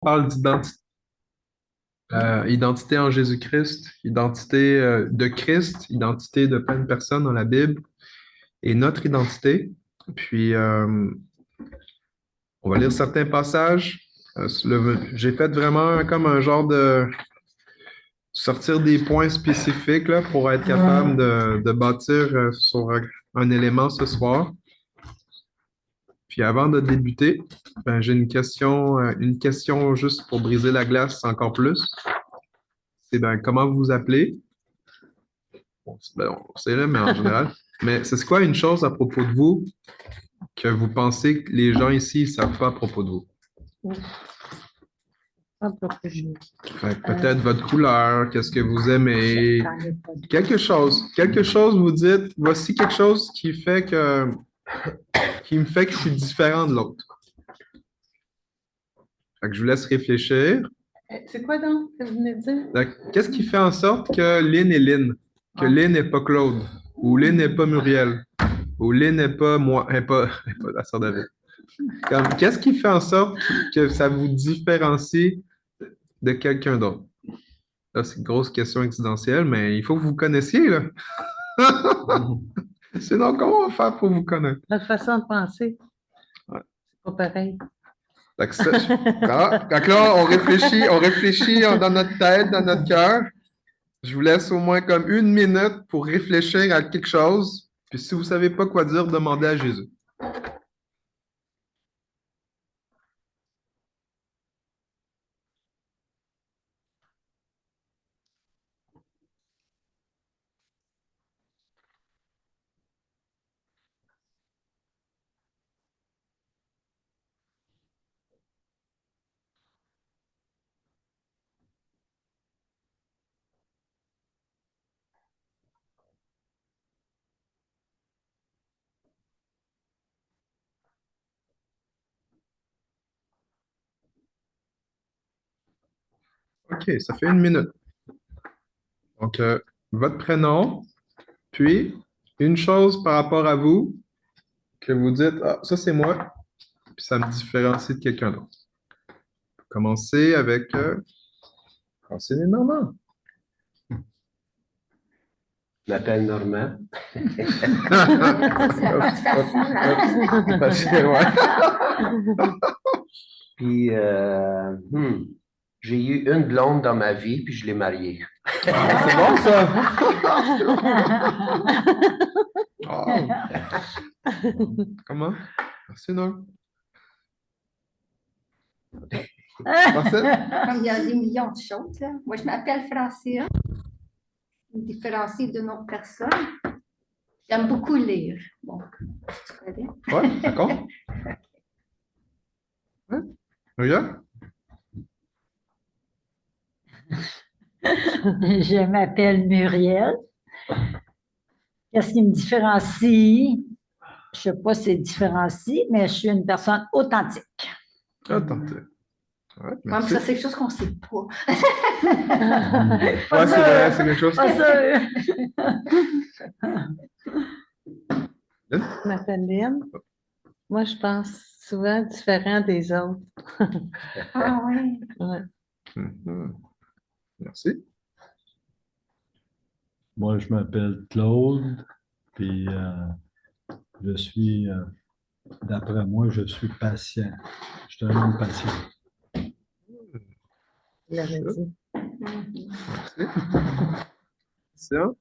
parle d'identité. Identité en Jésus-Christ, identité de Christ, identité de plein de personnes dans la Bible et notre identité. Puis, on va lire certains passages. J'ai fait vraiment comme un genre de sortir des points spécifiques là, pour être capable de bâtir sur un élément ce soir. Puis avant de débuter, ben, j'ai une question juste pour briser la glace encore plus. C'est ben, comment vous vous appelez? Bon, ben, on sait là, mais en général. Mais c'est quoi une chose à propos de vous que vous pensez que les gens ici ne savent pas à propos de vous? Fait que peut-être votre couleur, qu'est-ce que vous aimez, quelque chose, vous dites, voici quelque chose qui me fait que je suis différent de l'autre. Fait que je vous laisse réfléchir. C'est quoi donc que vous venez de dire? Qu'est-ce qui fait en sorte que Lynn est Lynn? Que Lynn n'est pas Claude? Ou Lynn n'est pas Muriel? Ou Lynn n'est pas moi? Elle est pas la sœur David. Qu'est-ce qui fait en sorte que ça vous différencie de quelqu'un d'autre? Là, c'est une grosse question existentielle, mais il faut que vous vous connaissiez, là. Sinon, comment on va faire pour vous connaître? Notre façon de penser, Ouais. c'est pas pareil. Fait que quand là, on réfléchit dans notre tête, dans notre cœur. Je vous laisse au moins comme une minute pour réfléchir à quelque chose. Puis si vous ne savez pas quoi dire, demandez à Jésus. OK, ça fait une minute. Donc, votre prénom, puis une chose par rapport à vous que vous dites, ah, ça c'est moi, puis ça me différencie de quelqu'un d'autre. Commencez avec renseignez Normand. Je m'appelle Normand. Facile, ouais. Puis, j'ai eu une blonde dans ma vie, puis je l'ai mariée. Ah, c'est bon, ça. Ah. Comment? Merci, non? Comme il y a des millions de choses. Là. Moi, je m'appelle Francine. Je me différencie d'une autre personne. J'aime beaucoup lire. Bon, tu connais. Ouais, d'accord. Ouais. Regarde. Je m'appelle Muriel. Qu'est-ce qui me différencie? Je ne sais pas si c'est différencie, mais je suis une personne authentique. Authentique. Ouais, Même merci. ça, c'est quelque chose qu'on ne sait pas. Ouais, c'est vrai, c'est quelque chose. Pas sûr. Je m'appelle Lynn. Moi, je pense souvent différent des autres. Ah oui. Ouais. Mhm. Merci. Moi, je m'appelle Claude, puis je suis, d'après moi, je suis patient. Je suis un homme patient. Il l'avait dit. Merci. Ça?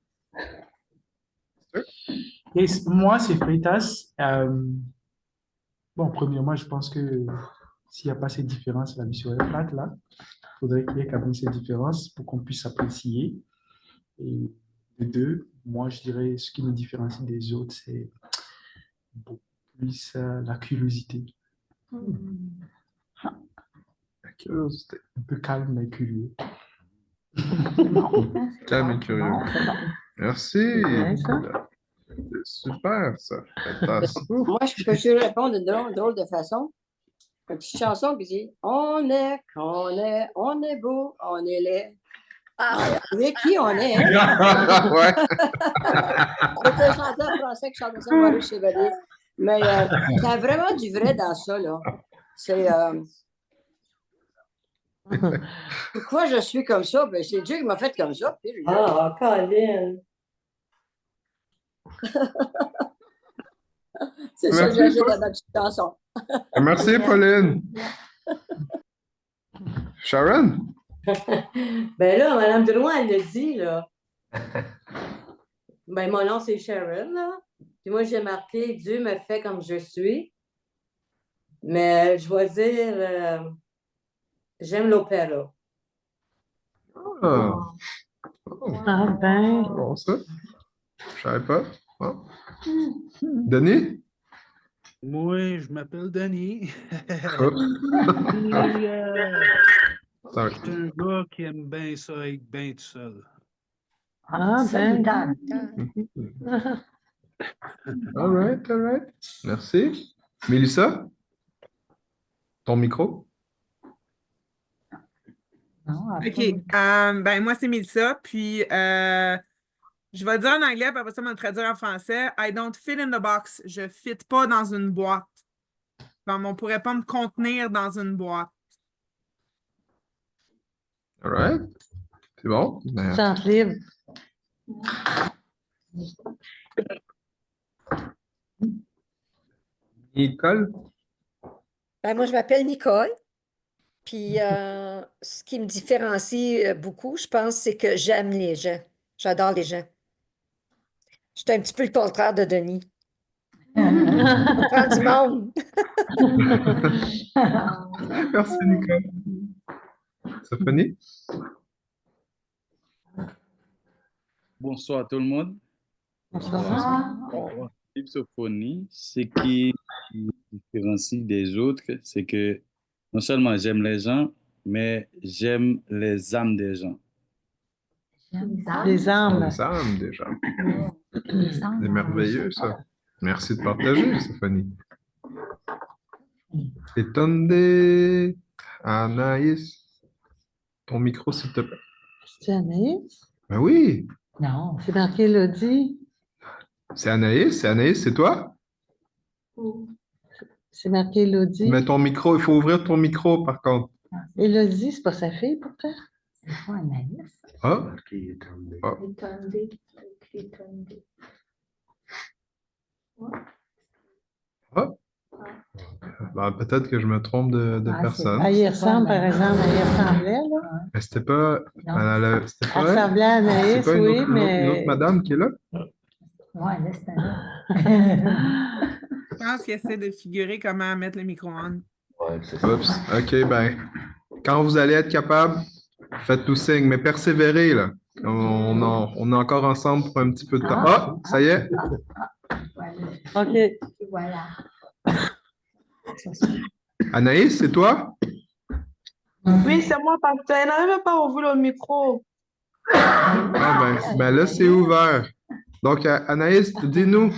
Et moi, c'est Freitas. Bon, premièrement, je pense que s'il n'y a pas cette différence, la vie serait plate, là. Il faudrait qu'il y ait quand même cette différence pour qu'on puisse s'apprécier. Et de deux, moi, je dirais ce qui me différencie des autres, c'est beaucoup plus la curiosité. La curiosité. Un peu calme, mais curieux. Calme et curieux. Bon, c'est bon. Merci. bien, ça. C'est super, ça. Fantastique. Moi, je peux juste répondre d'une drôle de façon. Une petite chanson qui dit on est beau, on est laid. Ah, avec qui on est? Hein? Ouais. Avec un chanteur français qui chantait ça, Maurice Chevalier. Mais il y a vraiment du vrai dans ça, là. C'est. Pourquoi je suis comme ça? Ben, c'est Dieu qui m'a fait comme ça. Puis, Ah, Colin. c'est ça que Merci, j'ajoute Paul. à ma petite chanson. Merci, Pauline. Sharon? Ben là, Madame Drouin, elle le dit, là. Ben, mon nom, c'est Sharon, là. Puis moi, j'ai marqué Dieu me fait comme je suis. Mais je vais dire j'aime l'opéra. Ah, Ah ben, bon, ça. Je savais pas. Bon. Denis? Moi, je m'appelle Denis. Oh, Puis, sorry. je suis un gars qui aime bien ça, être bien tout seul. ah ben. All right, all right. Merci. Mélissa? Ton micro? OK. Ben, moi, c'est Mélissa. Puis, je vais le dire en anglais, puis après ça, je vais le traduire en français. I don't fit in the box. Je ne fit pas dans une boîte. Ben, on ne pourrait pas me contenir dans une boîte. All right. C'est bon? Ben, Chante libre. Nicole? Ben, moi, je m'appelle Nicole. Puis, ce qui me différencie beaucoup, je pense, c'est que j'aime les gens. J'adore les gens. Je suis un petit peu le contraire de Denis. On prend du monde. Merci, Nicole. Stéphanie? Bonsoir tout le monde. Bonsoir. L'hypsophonie, ce qui différencie des autres, c'est que non seulement j'aime les gens, mais j'aime les âmes des gens. Les âmes. Les âmes, déjà. C'est merveilleux, ça. Merci de partager, Stéphanie. Étonné. Anaïs. Ton micro, s'il te plaît. C'est Anaïs? Ben oui, Non. C'est marqué Elodie. c'est Anaïs. C'est Anaïs, c'est toi? C'est marqué Elodie. Mais ton micro, il faut ouvrir ton micro, par contre. Elodie, c'est pas sa fille, pourtant. C'est pas Anaïs. Ah, ah. Ah. Ben, peut-être que je me trompe de Ah, personne. Ah, il ressemble, par exemple, elle ressemblait, là. Mais c'était pas. Non. C'était Elle pas elle? ressemblait à C'est Anaïs, pas oui, une autre mais. madame qui est là? Ouais, laisse tomber. Je pense qu'il essaie de figurer comment mettre le micro en. Ouais, c'est ça. Oups. OK, ben, quand vous allez être capable, faites-nous signe, mais persévérez, là. On est encore ensemble pour un petit peu de temps. Ah, ça y est. OK. Voilà. Anaïs, c'est toi? Oui, c'est moi, pasteur. Elle n'arrive pas à ouvrir le micro. Ah, ben là, c'est ouvert. Donc, Anaïs, dis-nous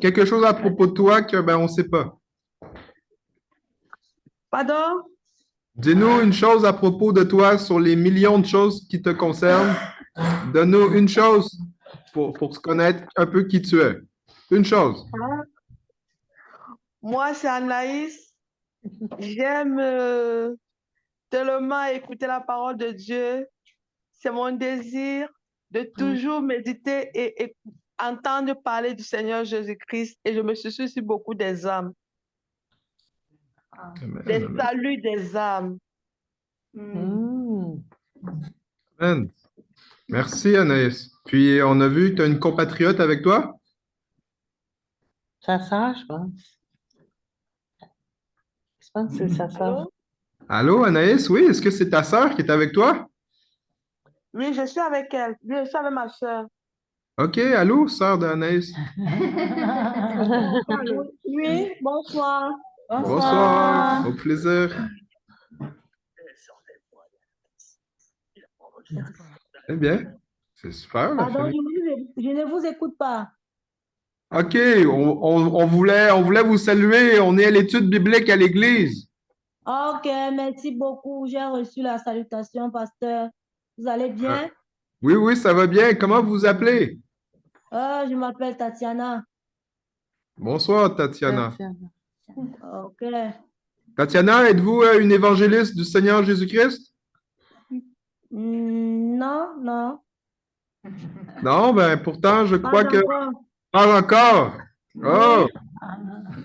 quelque chose à propos de toi que, ben, on ne sait pas. Pardon? Dis-nous une chose à propos de toi sur les millions de choses qui te concernent. Donne-nous une chose pour se connaître un peu qui tu es. Une chose. Moi, c'est Anaïs. J'aime tellement écouter la parole de Dieu. C'est mon désir de toujours méditer et entendre parler du Seigneur Jésus-Christ. Et je me soucie aussi beaucoup des âmes, des saluts des âmes. Amen. Merci, Anaïs. Puis, on a vu que tu as une compatriote avec toi? Sa sœur, je pense. Je pense que c'est sa sœur. Allô, Anaïs? Oui, est-ce que c'est ta sœur qui est avec toi? Oui, je suis avec elle. Je suis avec ma soeur. OK, allô, sœur d'Anaïs. Oui, bonsoir. Bonsoir, au plaisir. Eh bien, c'est super, la Pardon, famille. je ne vous écoute pas. OK, on voulait vous saluer. On est à l'étude biblique à l'église. Ok, merci beaucoup. J'ai reçu la salutation, pasteur. Vous allez bien? Oui, oui, ça va bien. Comment vous vous appelez? Je m'appelle Tatiana. Bonsoir, Tatiana. Ok. Tatiana, êtes-vous une évangéliste du Seigneur Jésus-Christ? Non, non, Non, ben pourtant, je pas crois que... encore. Pas encore. Oh,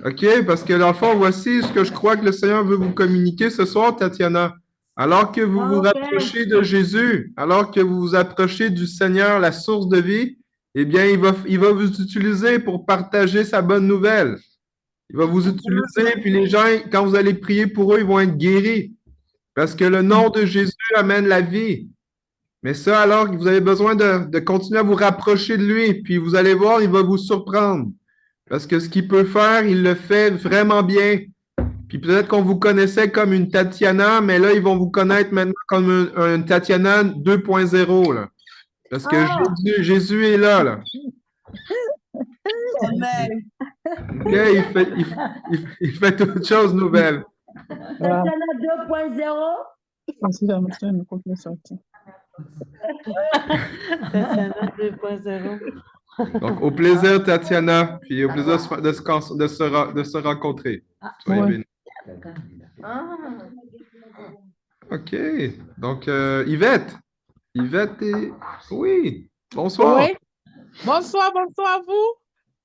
OK, parce que dans le fond, voici ce que je crois que le Seigneur veut vous communiquer ce soir, Tatiana. Alors que vous vous Ok. rapprochez de Jésus, alors que vous vous approchez du Seigneur, la source de vie, eh bien, il va vous utiliser pour partager sa bonne nouvelle. Il va vous utiliser, puis les gens, quand vous allez prier pour eux, ils vont être guéris. Parce que le nom de Jésus amène la vie. Mais ça, alors, vous avez besoin de continuer à vous rapprocher de lui, puis vous allez voir, il va vous surprendre. Parce que ce qu'il peut faire, il le fait vraiment bien. Puis peut-être qu'on vous connaissait comme une Tatiana, mais là, ils vont vous connaître maintenant comme un Tatiana 2.0, là. Parce que Jésus est là, là. Amen. OK, il fait toute chose nouvelle. Tatiana 2.0. Tatiana 2.0. Donc, au plaisir, Tatiana, puis au plaisir de se rencontrer. Soyez bénis. OK. Donc, Yvette. Yvette est... Oui. Bonsoir. Oui. Bonsoir, bonsoir à vous.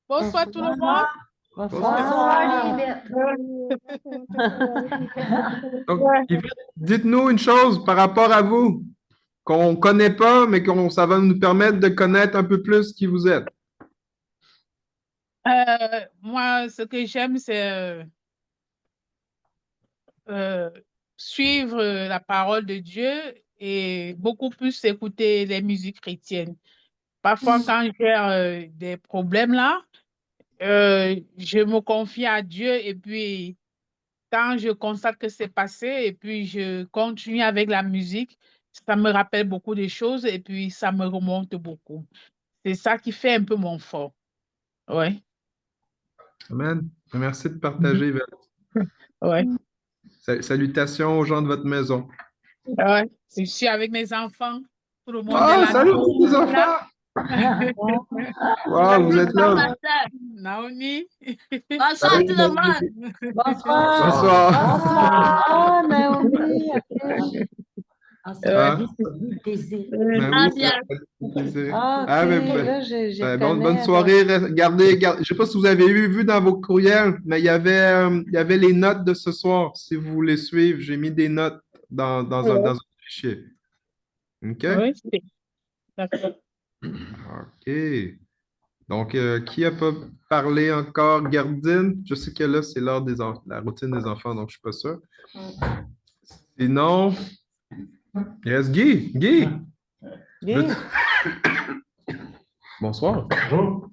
Bonsoir tout le monde. Bonsoir, Yvette. Donc, Yvette, dites-nous une chose par rapport à vous, qu'on ne connaît pas, mais ça va nous permettre de connaître un peu plus qui vous êtes. Moi, ce que j'aime, c'est suivre la parole de Dieu et beaucoup plus écouter les musiques chrétiennes. Parfois, quand j'ai des problèmes là, je me confie à Dieu et puis quand je constate que c'est passé et puis je continue avec la musique, ça me rappelle beaucoup de choses et puis ça me remonte beaucoup. C'est ça qui fait un peu mon fort. Ouais. Amen. Merci de partager, Yvette. Ouais. Salutations aux gens de votre maison. Ouais. Je suis avec mes enfants. Tout le monde est Ah, là. salut les enfants! Wow, vous êtes là. Naomi. Bonsoir tout le monde. Bonsoir. Bonsoir. Ah, Naomi. Ah. Plaisir. Ben oui, ça fait plaisir. Ah, Ah, ok, ben, là, je bonne connais, soirée. Gardez, je ne sais pas si vous avez vu dans vos courriels, mais il y avait les notes de ce soir. Si vous voulez suivre, j'ai mis des notes dans un fichier. OK? Oui, d'accord. OK. Donc, qui n'a pas parlé encore? Gardine? Je sais que là, c'est l'heure la routine des enfants, donc je ne suis pas sûr. Sinon, il reste Guy. Guy! Bonsoir. Bonjour.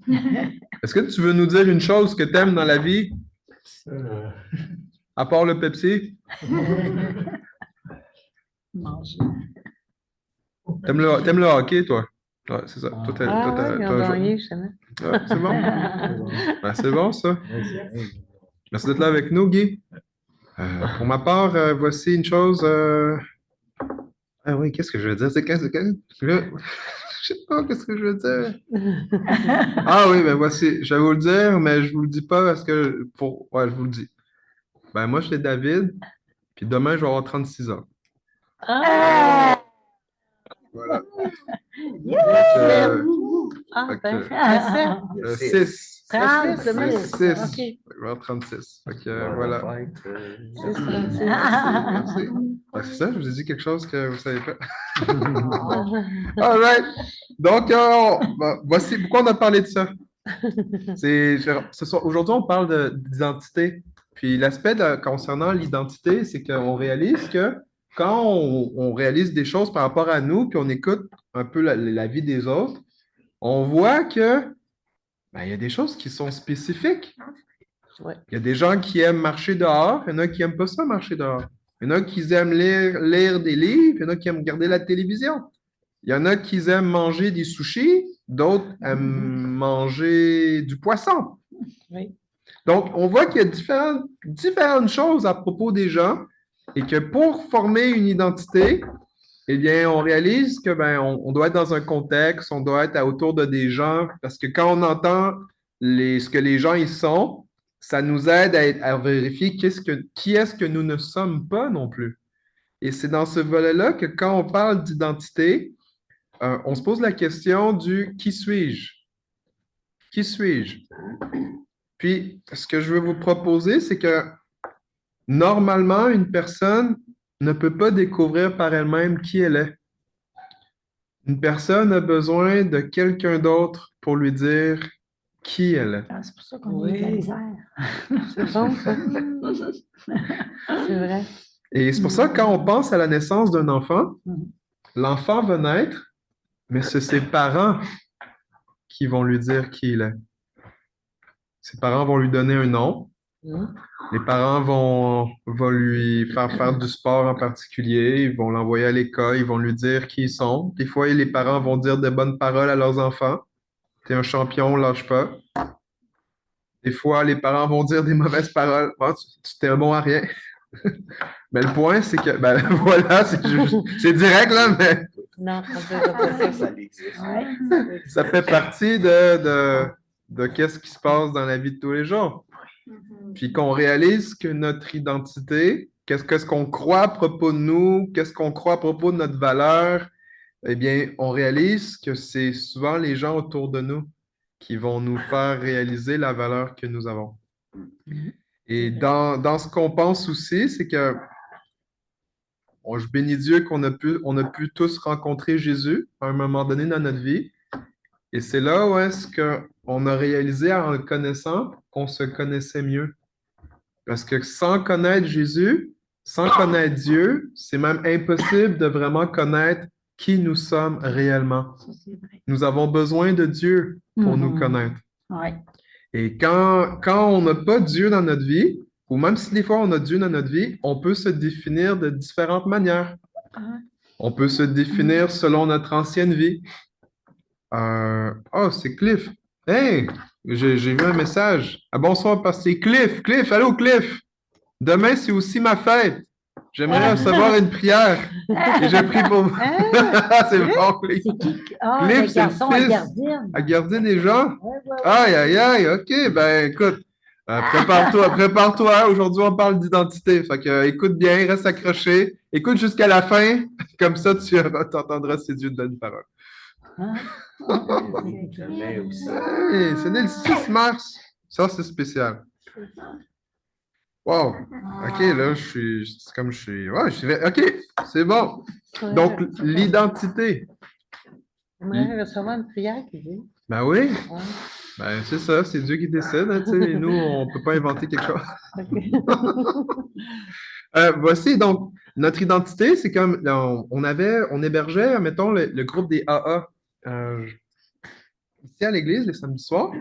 Est-ce que tu veux nous dire une chose que tu aimes dans la vie, à part le Pepsi? Manger. T'aimes le hockey, toi? Ouais, c'est ça. Toi, ils ont gagné, je savais. Ouais, c'est bon. Ben, c'est bon, ça. Merci d'être là avec nous, Guy. Pour ma part, voici une chose. Ah oui, qu'est-ce que je veux dire? Je sais pas qu'est-ce que je veux dire. Ah oui, ben voici. Je vais vous le dire, mais je vous le dis pas parce que ouais, je vous le dis. Ben moi, je suis David, puis demain, je vais avoir 36 ans. Voilà. Ben, 6. 36, demain, 6. OK. Je vais avoir 36. Fait que, voilà. Merci. Ben, c'est ça, je vous ai dit quelque chose que vous ne savez pas. All right. Donc, voici pourquoi on a parlé de ça. Aujourd'hui, on parle d'identité. Puis l'aspect concernant l'identité, c'est qu'on réalise que quand on réalise des choses par rapport à nous, puis on écoute un peu la vie des autres, on voit que il y a des choses qui sont spécifiques. Ouais. Il y a des gens qui aiment marcher dehors, il y en a qui n'aiment pas ça, marcher dehors. Il y en a qui aiment lire des livres, il y en a qui aiment regarder la télévision. Il y en a qui aiment manger des sushis, d'autres aiment manger du poisson. Oui. Donc, on voit qu'il y a différentes choses à propos des gens et que pour former une identité, eh bien, on réalise que on doit être dans un contexte, on doit être autour de des gens, parce que quand on entend ce que les gens y sont, ça nous aide à vérifier qui est-ce que nous ne sommes pas non plus. Et c'est dans ce volet-là que quand on parle d'identité, on se pose la question du qui suis-je? Qui suis-je? Puis, ce que je veux vous proposer, c'est que normalement, une personne ne peut pas découvrir par elle-même qui elle est. Une personne a besoin de quelqu'un d'autre pour lui dire qui elle est. C'est pour ça qu'on a eu de la misère. C'est bon, ça. C'est vrai. Et c'est pour ça que quand on pense à la naissance d'un enfant, l'enfant va naître, mais c'est ses parents qui vont lui dire qui il est. Ses parents vont lui donner un nom. Les parents vont lui faire du sport en particulier. Ils vont l'envoyer à l'école. Ils vont lui dire qui ils sont. Des fois, les parents vont dire de bonnes paroles à leurs enfants. T'es un champion, lâche pas. Des fois, les parents vont dire des mauvaises paroles. Oh, tu t'es un bon à rien. Mais le point, c'est que, ben voilà, c'est direct là, mais Non, on peut pas ça. ça fait partie de qu'est-ce qui se passe dans la vie de tous les jours. Puis qu'on réalise que notre identité, qu'est-ce qu'on croit à propos de nous, qu'est-ce qu'on croit à propos de notre valeur, eh bien, on réalise que c'est souvent les gens autour de nous qui vont nous faire réaliser la valeur que nous avons. Et dans ce qu'on pense aussi, c'est que je bénis Dieu qu'on a pu tous rencontrer Jésus à un moment donné dans notre vie. Et c'est là où est-ce qu'on a réalisé en le connaissant qu'on se connaissait mieux. Parce que sans connaître Jésus, sans connaître Dieu, c'est même impossible de vraiment connaître qui nous sommes réellement. Nous avons besoin de Dieu pour nous connaître. Ouais. Et quand on n'a pas Dieu dans notre vie, ou même si des fois on a Dieu dans notre vie, on peut se définir de différentes manières. On peut se définir selon notre ancienne vie. Oh, c'est Cliff. Hey, j'ai vu un message. Ah, bonsoir, pasteur Cliff. Cliff, allô, Cliff. Demain, c'est aussi ma fête. J'aimerais recevoir une prière. Et je prie pour vous. C'est bon, Cliff. Cliff, c'est le fils à garder des gens. Aïe, aïe, aïe. OK, ben écoute, prépare-toi. Aujourd'hui, on parle d'identité. Fait que écoute bien, reste accroché. Écoute jusqu'à la fin. Comme ça, tu entendras si Dieu te donne une parole. Hey, c'est né le 6 mars. Ça, c'est spécial. Wow. OK, là, c'est comme je suis. Ouais, OK, c'est bon. Donc, l'identité. J'aimerais recevoir une prière qui dit. Ben oui. Ben, c'est ça, c'est Dieu qui décide. Hein, et nous, on ne peut pas inventer quelque chose. Voici donc notre identité, c'est comme on hébergeait, mettons, le groupe des AA ici à l'église les samedis soirs.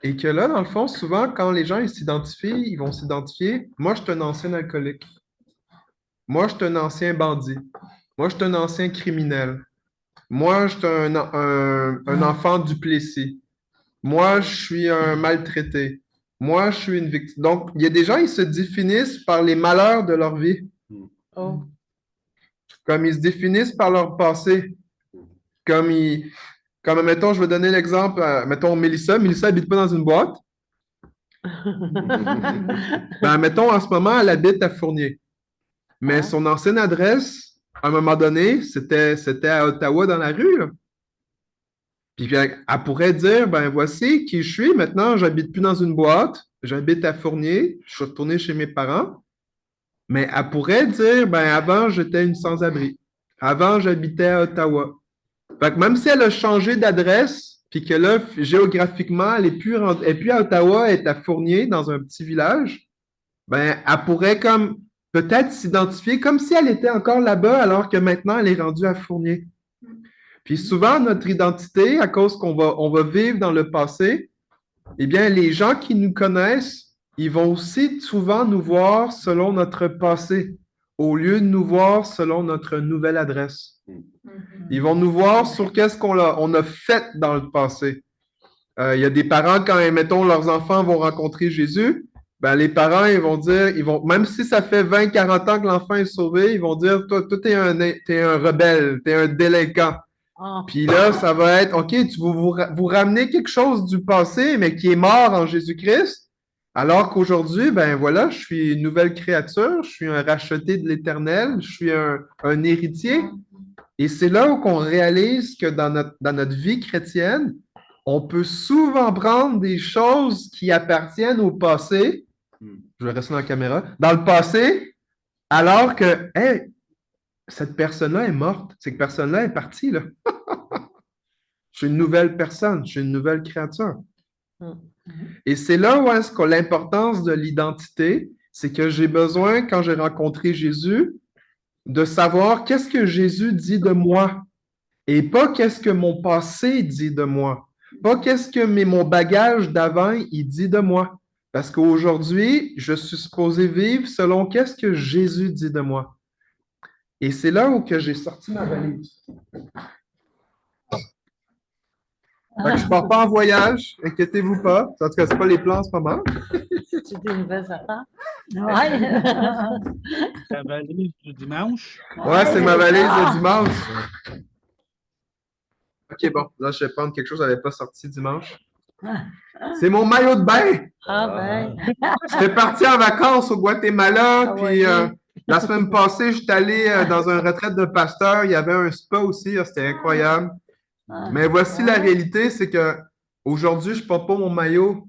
Et que là, dans le fond, souvent, quand les gens s'identifient, ils vont s'identifier. Moi, je suis un ancien alcoolique. Moi, je suis un ancien bandit. Moi, je suis un ancien criminel. Moi, je suis un enfant du Plessis. Moi, je suis un maltraité. Moi, je suis une victime. Donc, il y a des gens, ils se définissent par les malheurs de leur vie. Comme ils se définissent par leur passé. Comme, mettons, je vais donner l'exemple, mettons, Mélissa. Mélissa n'habite pas dans une boîte. Ben, mettons, en ce moment, elle habite à Fournier. Mais son ancienne adresse, à un moment donné, c'était à Ottawa, dans la rue, là. Puis elle pourrait dire, ben voici qui je suis. Maintenant, j'habite plus dans une boîte. J'habite à Fournier. Je suis retourné chez mes parents. Mais elle pourrait dire, ben avant, j'étais une sans-abri. Avant, j'habitais à Ottawa. Fait que même si elle a changé d'adresse, puis que là, géographiquement, elle n'est plus à Ottawa, elle est à Fournier, dans un petit village, ben elle pourrait comme peut-être s'identifier comme si elle était encore là-bas, alors que maintenant, elle est rendue à Fournier. Puis souvent, notre identité, à cause qu'on va vivre dans le passé, eh bien, les gens qui nous connaissent, ils vont aussi souvent nous voir selon notre passé, au lieu de nous voir selon notre nouvelle adresse. Ils vont nous voir sur qu'est-ce qu'on a fait dans le passé. Il y a des parents, quand, mettons, leurs enfants vont rencontrer Jésus, ben, les parents, ils vont dire, même si ça fait 20, 40 ans que l'enfant est sauvé, ils vont dire, toi, t'es un rebelle, t'es un délinquant. Puis là, ça va être, OK, vous ramenez quelque chose du passé, mais qui est mort en Jésus-Christ. Alors qu'aujourd'hui, ben voilà, je suis une nouvelle créature, je suis un racheté de l'Éternel, je suis un héritier. Et c'est là où on réalise que dans notre vie chrétienne, on peut souvent prendre des choses qui appartiennent au passé, je vais rester dans la caméra, dans le passé, alors que, hey, cette personne-là est morte, cette personne-là est partie, là. Je suis une nouvelle personne, je suis une nouvelle créature. Et c'est là où est-ce que l'importance de l'identité, c'est que j'ai besoin, quand j'ai rencontré Jésus, de savoir qu'est-ce que Jésus dit de moi et pas qu'est-ce que mon passé dit de moi, pas qu'est-ce que mon bagage d'avant il dit de moi. Parce qu'aujourd'hui, je suis supposé vivre selon qu'est-ce que Jésus dit de moi. Et c'est là où que j'ai sorti ma valise. Fait que je ne pars pas en voyage, inquiétez-vous pas. En tout cas, c'est pas les plans en ce moment. C'est des nouvelles affaires. Ouais. Ta valise du dimanche? Ouais, c'est ma valise de dimanche. OK, bon, là, je vais prendre quelque chose qui n'avait pas sorti dimanche. C'est mon maillot de bain! Ah ben. J'étais parti en vacances au Guatemala, puis la semaine passée, j'étais allé dans une retraite de pasteur. Il y avait un spa aussi, c'était incroyable. Mais voici la réalité, c'est que aujourd'hui, je ne porte pas mon maillot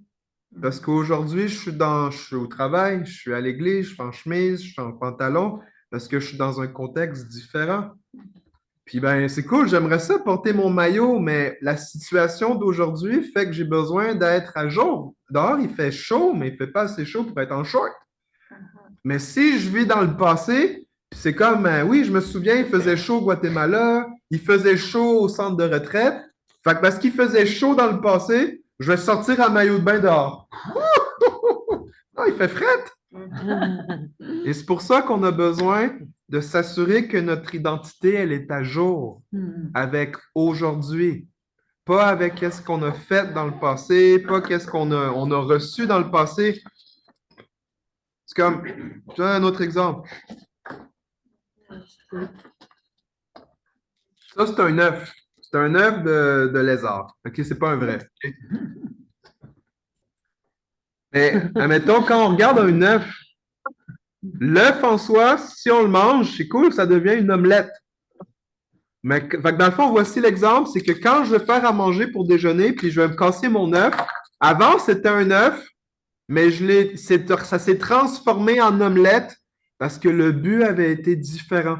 parce qu'aujourd'hui, je suis au travail, je suis à l'église, je suis en chemise, je suis en pantalon parce que je suis dans un contexte différent. Puis ben, c'est cool, j'aimerais ça porter mon maillot, mais la situation d'aujourd'hui fait que j'ai besoin d'être à jour. Dehors, il fait chaud, mais il ne fait pas assez chaud pour être en short. Mais si je vis dans le passé, c'est comme, oui, je me souviens, il faisait chaud au Guatemala, il faisait chaud au centre de retraite. Fait que parce qu'il faisait chaud dans le passé, je vais sortir en maillot de bain dehors. Non, il fait fret. Et c'est pour ça qu'on a besoin de s'assurer que notre identité, elle est à jour avec aujourd'hui. Pas avec ce qu'on a fait dans le passé, pas qu'est-ce qu'on a reçu dans le passé. C'est comme, je donne un autre exemple. Ça, c'est un œuf. C'est un œuf de lézard. OK, c'est pas un vrai. Okay? Mais, admettons, quand on regarde un œuf, l'œuf en soi, si on le mange, c'est cool, ça devient une omelette. Mais fait que dans le fond, voici l'exemple, c'est que quand je vais faire à manger pour déjeuner, puis je vais me casser mon œuf, avant, c'était un œuf, mais ça s'est transformé en omelette parce que le but avait été différent.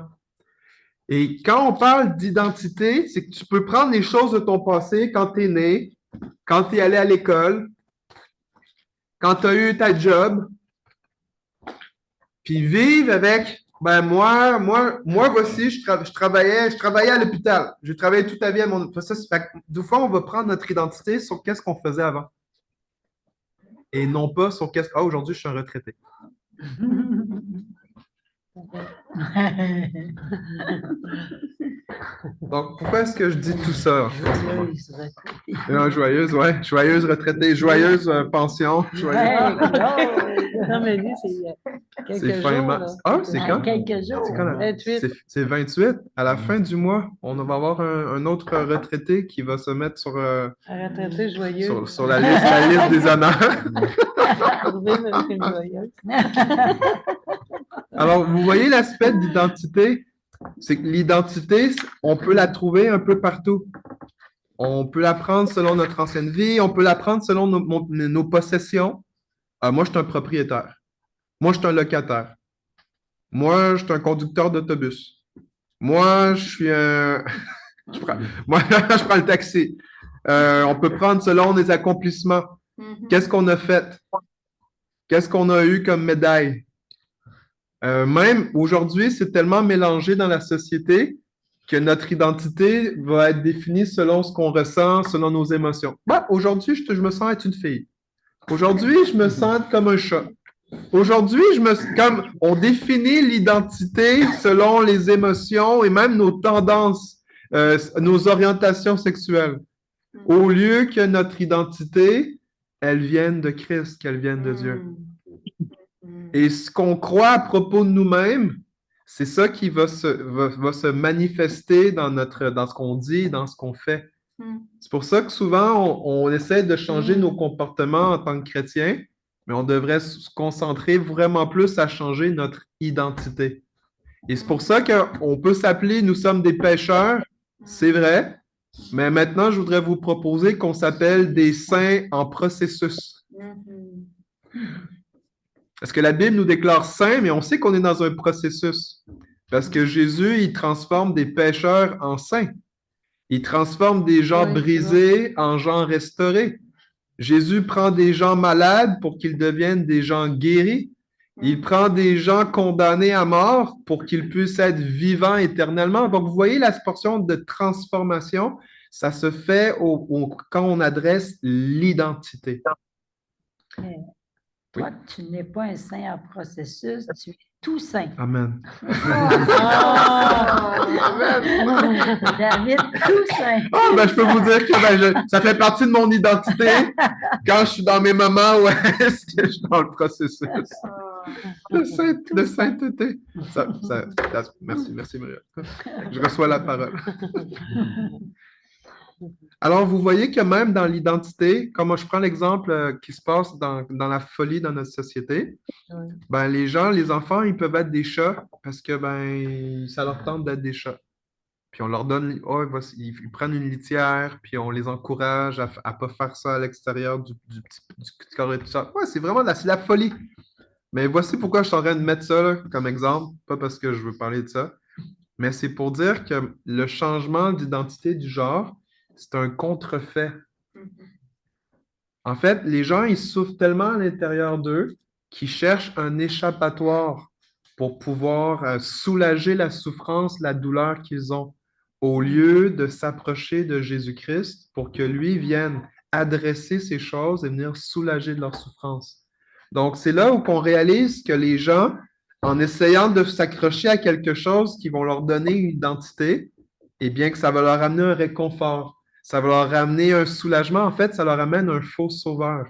Et quand on parle d'identité, c'est que tu peux prendre les choses de ton passé quand tu es né, quand tu es allé à l'école, quand tu as eu ta job, puis vivre avec, ben moi, voici, je travaillais à l'hôpital. J'ai travaillé toute la vie à mon... Des fois, on va prendre notre identité sur qu'est-ce qu'on faisait avant. Et non pas sur qu'est-ce que... Ah, aujourd'hui, je suis un retraité. Donc, pourquoi est-ce que je dis tout ça? Joyeuse, ouais. Joyeuse retraitée, joyeuse pension. Joyeuse... Non, mais lui, c'est quelques fin jours. mars. Ah, c'est quand? Quelques jours. C'est quand 28. C'est 28. À la fin du mois, on va avoir un autre retraité qui va se mettre sur, Un retraité joyeux. sur la liste des honneurs. Alors, vous voyez l'aspect d'identité? C'est que l'identité, on peut la trouver un peu partout. On peut la prendre selon notre ancienne vie, on peut la prendre selon nos possessions. Moi, je suis un propriétaire. Moi, je suis un locataire. Moi, je suis un conducteur d'autobus. Moi, je suis un... Moi, je prends le taxi. On peut prendre selon les accomplissements. Qu'est-ce qu'on a fait? Qu'est-ce qu'on a eu comme médaille? Même aujourd'hui, c'est tellement mélangé dans la société que notre identité va être définie selon ce qu'on ressent, selon nos émotions. Aujourd'hui, je me sens être une fille. Aujourd'hui, je me sens comme un chat. Aujourd'hui, comme on définit l'identité selon les émotions et même nos tendances, nos orientations sexuelles, au lieu que notre identité, elle vienne de Christ, qu'elle vienne de Dieu. Et ce qu'on croit à propos de nous-mêmes, c'est ça qui va se manifester dans ce qu'on dit, dans ce qu'on fait. C'est pour ça que souvent, on essaie de changer nos comportements en tant que chrétiens mais on devrait se concentrer vraiment plus à changer notre identité. Et c'est pour ça qu'on peut s'appeler nous sommes des pécheurs, c'est vrai, mais maintenant, je voudrais vous proposer qu'on s'appelle des saints en processus. Parce que la Bible nous déclare saints, mais on sait qu'on est dans un processus. Parce que Jésus, il transforme des pécheurs en saints. Il transforme des gens brisés en gens restaurés. Jésus prend des gens malades pour qu'ils deviennent des gens guéris. Il prend des gens condamnés à mort pour qu'ils puissent être vivants éternellement. Donc, vous voyez la portion de transformation, ça se fait quand on adresse l'identité. Mais toi, tu n'es pas un saint en processus, tu es tout saint. Amen. David, tout saint. Ben, je peux vous dire que ça fait partie de mon identité quand je suis dans mes moments où est-ce que je suis dans le processus de sainteté. Merci Maria. Je reçois la parole. Alors, vous voyez que même dans l'identité, comme je prends l'exemple qui se passe dans la folie dans notre société, ben, les enfants, ils peuvent être des chats parce que ça leur tente d'être des chats. Puis on leur donne, ils prennent une litière, puis on les encourage à ne pas faire ça à l'extérieur du petit carré de chat. Ouais, c'est vraiment c'est la folie. Mais voici pourquoi je suis en train de mettre ça là, comme exemple, pas parce que je veux parler de ça, mais c'est pour dire que le changement d'identité du genre, c'est un contrefait. En fait, les gens, ils souffrent tellement à l'intérieur d'eux qu'ils cherchent un échappatoire pour pouvoir soulager la souffrance, la douleur qu'ils ont, au lieu de s'approcher de Jésus-Christ pour que lui vienne adresser ces choses et venir soulager de leur souffrance. Donc, c'est là où on réalise que les gens, en essayant de s'accrocher à quelque chose qui vont leur donner une identité, eh bien que ça va leur amener un réconfort. Ça va leur amener un soulagement. En fait, ça leur amène un faux sauveur.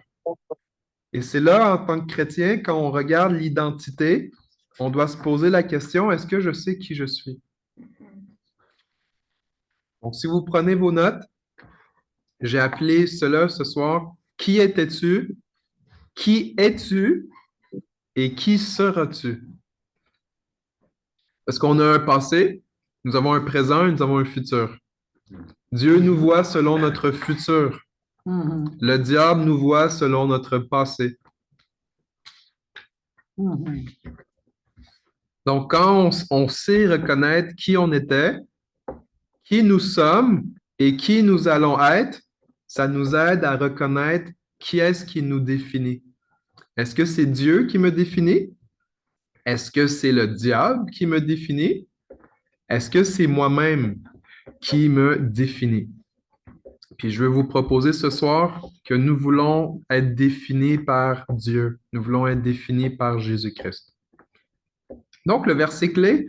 Et c'est là, en tant que chrétien, quand on regarde l'identité, on doit se poser la question, est-ce que je sais qui je suis? Donc, si vous prenez vos notes, j'ai appelé cela ce soir, qui étais-tu? Qui es-tu? Et qui seras-tu? Parce qu'on a un passé, nous avons un présent et nous avons un futur. Dieu nous voit selon notre futur. Le diable nous voit selon notre passé. Donc, quand on sait reconnaître qui on était, qui nous sommes et qui nous allons être, ça nous aide à reconnaître qui est-ce qui nous définit. Est-ce que c'est Dieu qui me définit? Est-ce que c'est le diable qui me définit? Est-ce que c'est moi-même qui me définit? Puis je vais vous proposer ce soir que nous voulons être définis par Dieu. Nous voulons être définis par Jésus-Christ. Donc, le verset clé,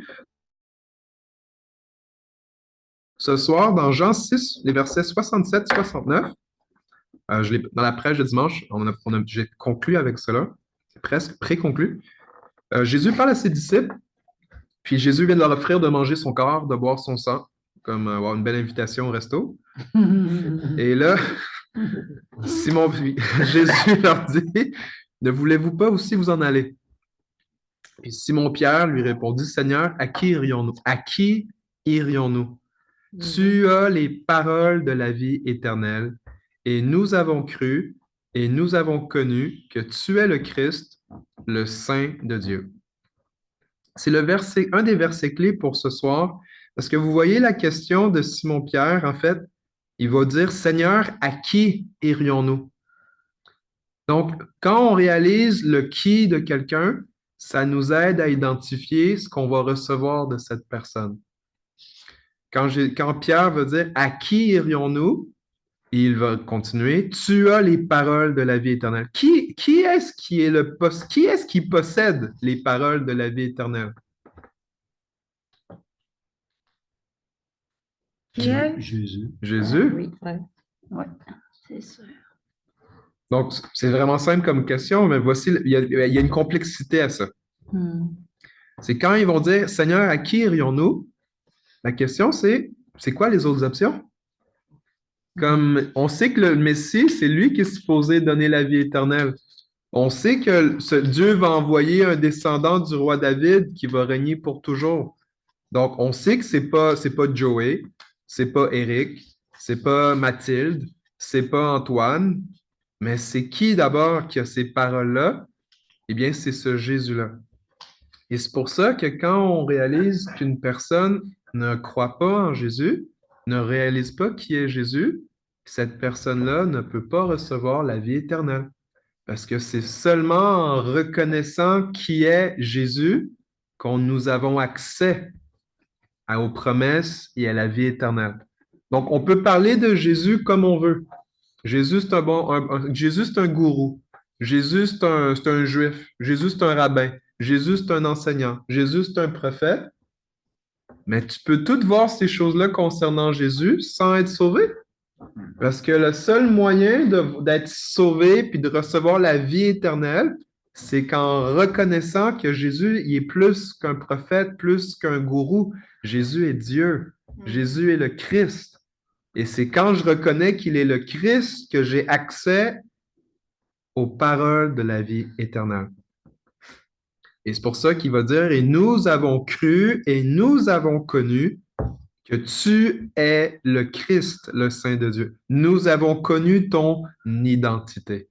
ce soir, dans Jean 6, les versets 67-69, dans la prêche de dimanche, j'ai conclu avec cela, c'est presque pré-conclu. Jésus parle à ses disciples, puis Jésus vient de leur offrir de manger son corps, de boire son sang, comme avoir une belle invitation au resto. Et là, Jésus leur dit, ne voulez-vous pas aussi vous en aller? Et Simon-Pierre lui répondit, Seigneur, à qui irions-nous? À qui irions-nous? Tu as les paroles de la vie éternelle, et nous avons cru, et nous avons connu que tu es le Christ, le Saint de Dieu. C'est un des versets clés pour ce soir, parce que vous voyez la question de Simon-Pierre, en fait, il va dire, Seigneur, à qui irions-nous? Donc, quand on réalise le qui de quelqu'un, ça nous aide à identifier ce qu'on va recevoir de cette personne. Quand Pierre veut dire, à qui irions-nous? Il va continuer, tu as les paroles de la vie éternelle. Qui est-ce qui possède les paroles de la vie éternelle? Jésus. Jésus? Oui, c'est sûr. Donc, c'est vraiment simple comme question, mais voici, il y a une complexité à ça. C'est quand ils vont dire, Seigneur, à qui irions-nous? La question, c'est quoi les autres options? Comme on sait que le Messie, c'est lui qui est supposé donner la vie éternelle. On sait que Dieu va envoyer un descendant du roi David qui va régner pour toujours. Donc, on sait que c'est pas Joey, c'est pas Eric, c'est pas Mathilde, c'est pas Antoine, mais c'est qui d'abord qui a ces paroles-là? Eh bien, c'est ce Jésus-là. Et c'est pour ça que quand on réalise qu'une personne ne croit pas en Jésus, ne réalise pas qui est Jésus, cette personne-là ne peut pas recevoir la vie éternelle. Parce que c'est seulement en reconnaissant qui est Jésus qu'on nous avons accès aux promesses et à la vie éternelle. Donc, on peut parler de Jésus comme on veut. Jésus, c'est Jésus, c'est un gourou. Jésus, c'est un juif. Jésus, c'est un rabbin. Jésus, c'est un enseignant. Jésus, c'est un prophète. Mais tu peux tout voir ces choses-là concernant Jésus sans être sauvé. Parce que le seul moyen d'être sauvé puis de recevoir la vie éternelle, c'est qu'en reconnaissant que Jésus, il est plus qu'un prophète, plus qu'un gourou. Jésus est Dieu. Jésus est le Christ. Et c'est quand je reconnais qu'il est le Christ que j'ai accès aux paroles de la vie éternelle. Et c'est pour ça qu'il va dire, et nous avons cru et nous avons connu que tu es le Christ, le Saint de Dieu. Nous avons connu ton identité.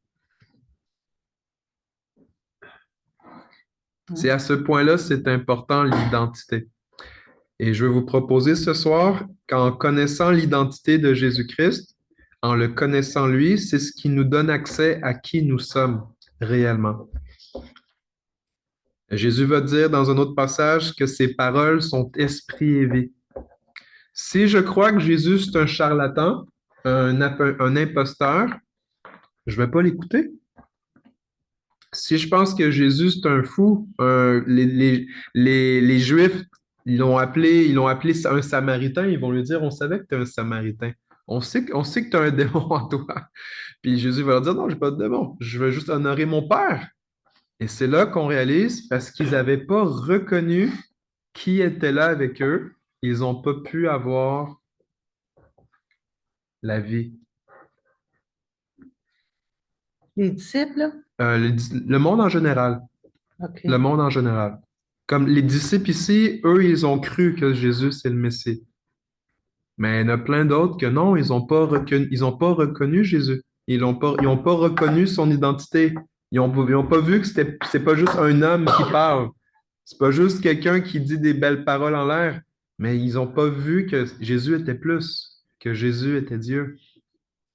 C'est à ce point-là, c'est important, l'identité. Et je vais vous proposer ce soir qu'en connaissant l'identité de Jésus-Christ, en le connaissant lui, c'est ce qui nous donne accès à qui nous sommes réellement. Jésus va dire dans un autre passage que ses paroles sont esprit et vie. Si je crois que Jésus c'est un charlatan, un imposteur, je ne vais pas l'écouter. Si je pense que Jésus c'est un fou, les Juifs ils l'ont appelé un Samaritain, ils vont lui dire, on savait que tu es un Samaritain. On sait que tu as un démon en toi. Puis Jésus va leur dire, non, je n'ai pas de démon, je veux juste honorer mon Père. Et c'est là qu'on réalise, parce qu'ils n'avaient pas reconnu qui était là avec eux, ils n'ont pas pu avoir la vie. Les disciples? Le monde en général. OK. Le monde en général. Comme les disciples ici, eux, ils ont cru que Jésus, c'est le Messie. Mais il y en a plein d'autres que non, ils n'ont pas reconnu Jésus. Ils n'ont pas reconnu son identité. Ils n'ont pas vu que c'est pas juste un homme qui parle. C'est pas juste quelqu'un qui dit des belles paroles en l'air. Mais ils n'ont pas vu que Jésus était plus, que Jésus était Dieu.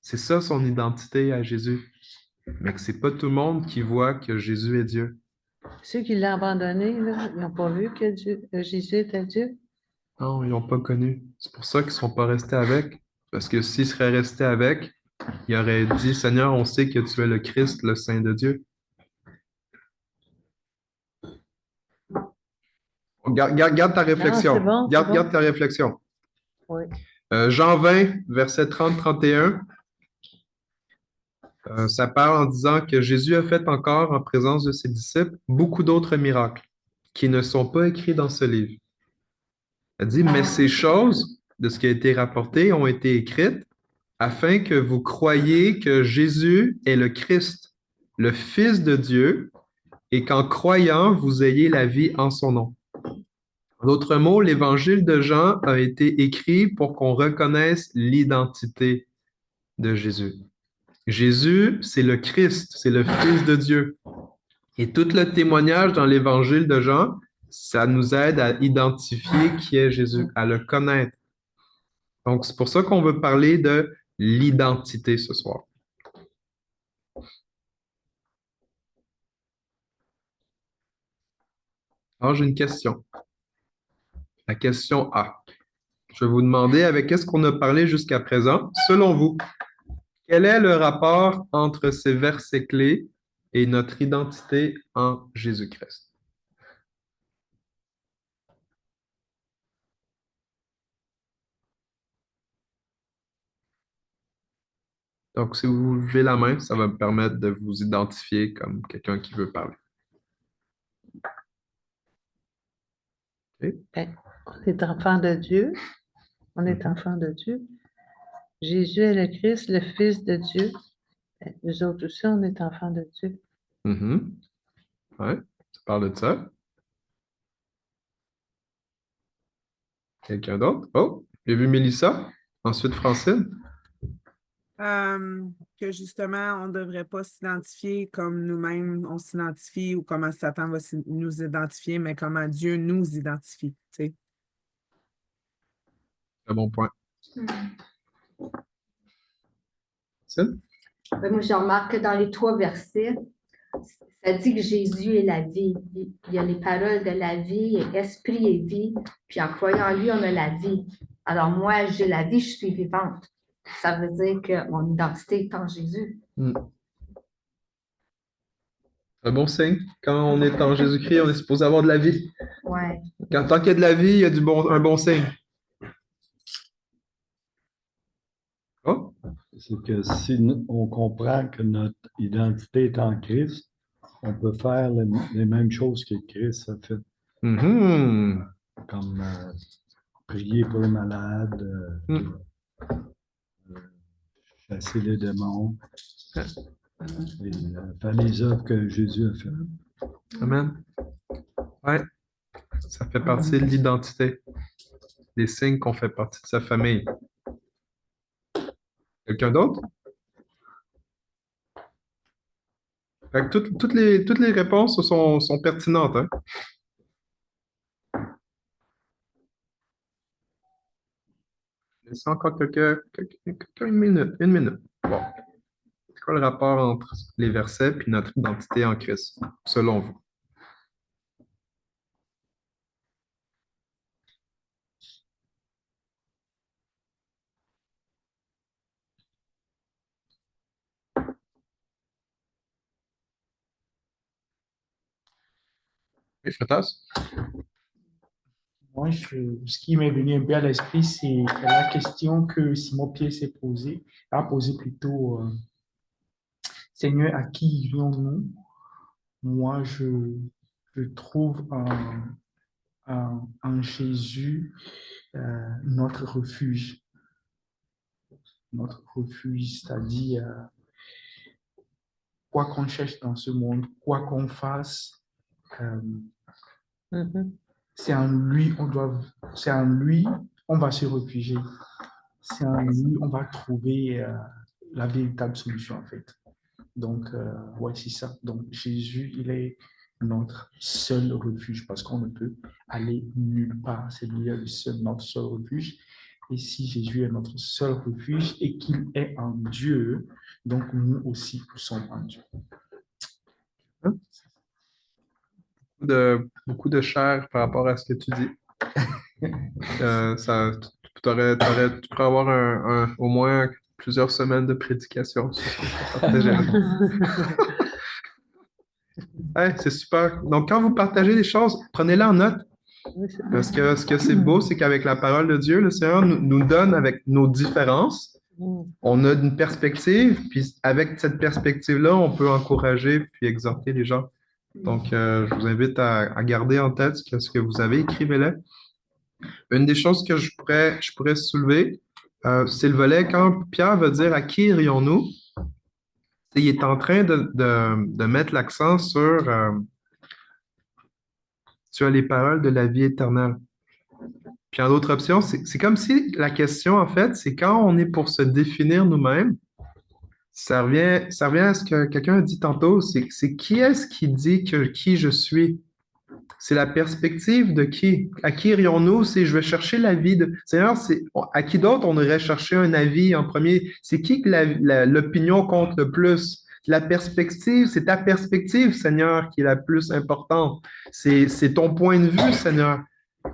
C'est ça son identité à Jésus. Mais que c'est pas tout le monde qui voit que Jésus est Dieu. Ceux qui l'ont abandonné, là, ils n'ont pas vu que Jésus était Dieu? Non, ils n'ont pas connu. C'est pour ça qu'ils ne sont pas restés avec. Parce que s'ils seraient restés avec, ils auraient dit, Seigneur, on sait que tu es le Christ, le Saint de Dieu. Garde ta réflexion. Non, c'est bon, Garde ta réflexion. Oui. Jean 20, versets 30-31. Ça parle en disant que Jésus a fait encore, en présence de ses disciples, beaucoup d'autres miracles qui ne sont pas écrits dans ce livre. Il dit, mais ces choses, de ce qui a été rapporté, ont été écrites afin que vous croyiez que Jésus est le Christ, le Fils de Dieu, et qu'en croyant, vous ayez la vie en son nom. En d'autres mots, l'évangile de Jean a été écrit pour qu'on reconnaisse l'identité de Jésus. Jésus, c'est le Christ, c'est le Fils de Dieu. Et tout le témoignage dans l'évangile de Jean, ça nous aide à identifier qui est Jésus, à le connaître. Donc, c'est pour ça qu'on veut parler de l'identité ce soir. Alors, j'ai une question. La question A. Je vais vous demander, avec qu'est-ce qu'on a parlé jusqu'à présent, selon vous, quel est le rapport entre ces versets clés et notre identité en Jésus-Christ? Donc, si vous levez la main, ça va me permettre de vous identifier comme quelqu'un qui veut parler. Okay. Ben, on est enfant de Dieu. On est enfant de Dieu. Jésus est le Christ, le Fils de Dieu. Ben, nous autres aussi, on est enfants de Dieu. Mhm. Ouais, ça parle de ça. Quelqu'un d'autre? Oh, j'ai vu Mélissa. Ensuite, Francine. Que justement, on ne devrait pas s'identifier comme nous-mêmes on s'identifie ou comment Satan va nous identifier, mais comment Dieu nous identifie. Tu sais. Un bon point. Francine? Ben, moi, je remarque que dans les 3 versets, ça dit que Jésus est la vie. Il y a les paroles de la vie, et esprit et vie. Puis en croyant en lui, on a la vie. Alors moi, j'ai la vie, je suis vivante. Ça veut dire que mon identité est en Jésus. Un bon signe. Quand on est en Jésus-Christ, on est supposé avoir de la vie. Ouais. Tant qu'il y a de la vie, il y a un bon signe. Oh, C'est que si on comprend que notre identité est en Christ, on peut faire les mêmes choses que Christ a fait. Mhm. Comme prier pour les malades, chasser les démons, et faire les œuvres que Jésus a fait. Amen. Ouais, ça fait partie de l'identité. Des signes qu'on fait partie de sa famille. Quelqu'un d'autre? Fait que toutes les réponses sont pertinentes, hein? Laissez encore une minute. Une minute. Bon. C'est quoi le rapport entre les versets et notre identité en Christ, selon vous? Oui, Frétas? Moi, ce qui m'est venu un peu à l'esprit, c'est la question que Simon Pierre a posé plutôt, Seigneur, à qui irions-nous? Moi, je trouve en Jésus notre refuge. Notre refuge, c'est-à-dire, quoi qu'on cherche dans ce monde, quoi qu'on fasse, c'est en lui on va se réfugier. C'est en lui on va trouver la véritable solution en fait. Donc, ouais, c'est ça. Donc, Jésus, il est notre seul refuge parce qu'on ne peut aller nulle part. C'est lui notre seul refuge. Et si Jésus est notre seul refuge et qu'il est en Dieu, donc nous aussi, nous sommes en Dieu. Beaucoup de chair par rapport à ce que tu dis. Tu pourrais avoir au moins plusieurs semaines de prédication sur ce que tu as partagé. Hey, c'est super. Donc, quand vous partagez des choses, prenez-les en note. Parce que ce que c'est beau, c'est qu'avec la parole de Dieu, le Seigneur nous donne avec nos différences. On a une perspective, puis avec cette perspective-là, on peut encourager puis exhorter les gens. Donc, je vous invite à garder en tête ce que vous avez, écrivez-le. Une des choses que je pourrais soulever, c'est le volet quand Pierre va dire à qui irions-nous, il est en train de mettre l'accent sur les paroles de la vie éternelle. Puis en autre option, c'est comme si la question, en fait, c'est quand on est pour se définir nous-mêmes, ça revient à ce que quelqu'un a dit tantôt, c'est qui est-ce qui dit qui je suis? C'est la perspective de qui? À qui irions-nous? C'est je vais chercher la vie de. Seigneur, à qui d'autre on irait chercher un avis en premier? C'est qui que l'opinion compte le plus? La perspective, c'est ta perspective, Seigneur, qui est la plus importante. C'est ton point de vue, Seigneur.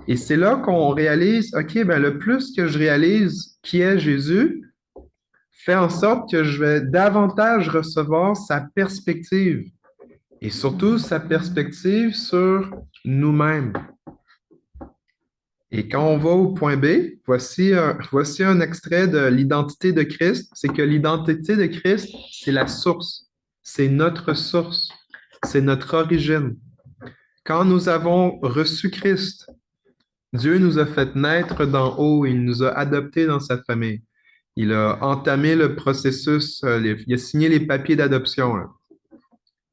Et c'est là qu'on réalise, OK, ben le plus que je réalise qui est Jésus, fait en sorte que je vais davantage recevoir sa perspective. Et surtout, sa perspective sur nous-mêmes. Et quand on va au point B, voici un extrait de l'identité de Christ. C'est que l'identité de Christ, c'est la source. C'est notre source. C'est notre origine. Quand nous avons reçu Christ, Dieu nous a fait naître d'en haut. Il nous a adoptés dans sa famille. Il a entamé le processus. Il a signé les papiers d'adoption.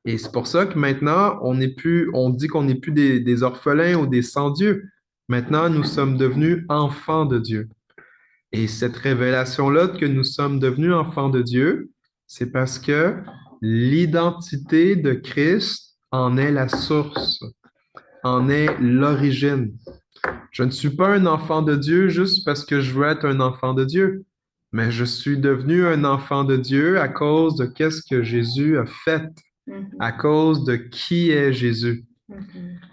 Et c'est pour ça que maintenant, on dit qu'on n'est plus des orphelins ou des sans-Dieu. Maintenant, nous sommes devenus enfants de Dieu. Et cette révélation-là que nous sommes devenus enfants de Dieu, c'est parce que l'identité de Christ en est la source, en est l'origine. Je ne suis pas un enfant de Dieu juste parce que je veux être un enfant de Dieu, mais je suis devenu un enfant de Dieu à cause de qu'est-ce que Jésus a fait, à cause de qui est Jésus.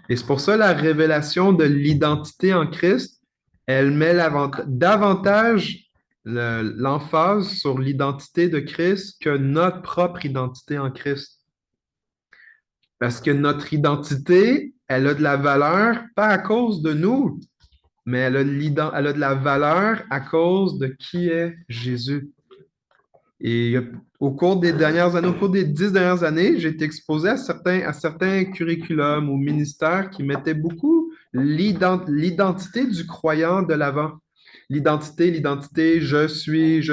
Et c'est pour ça la révélation de l'identité en Christ, elle met davantage l'emphase sur l'identité de Christ que notre propre identité en Christ. Parce que notre identité, elle a de la valeur, pas à cause de nous, mais elle a de la valeur à cause de qui est Jésus. Et au cours des 10 dernières années, j'ai été exposé à certains curriculums ou ministères qui mettaient beaucoup l'identité du croyant de l'avant. L'identité, je suis.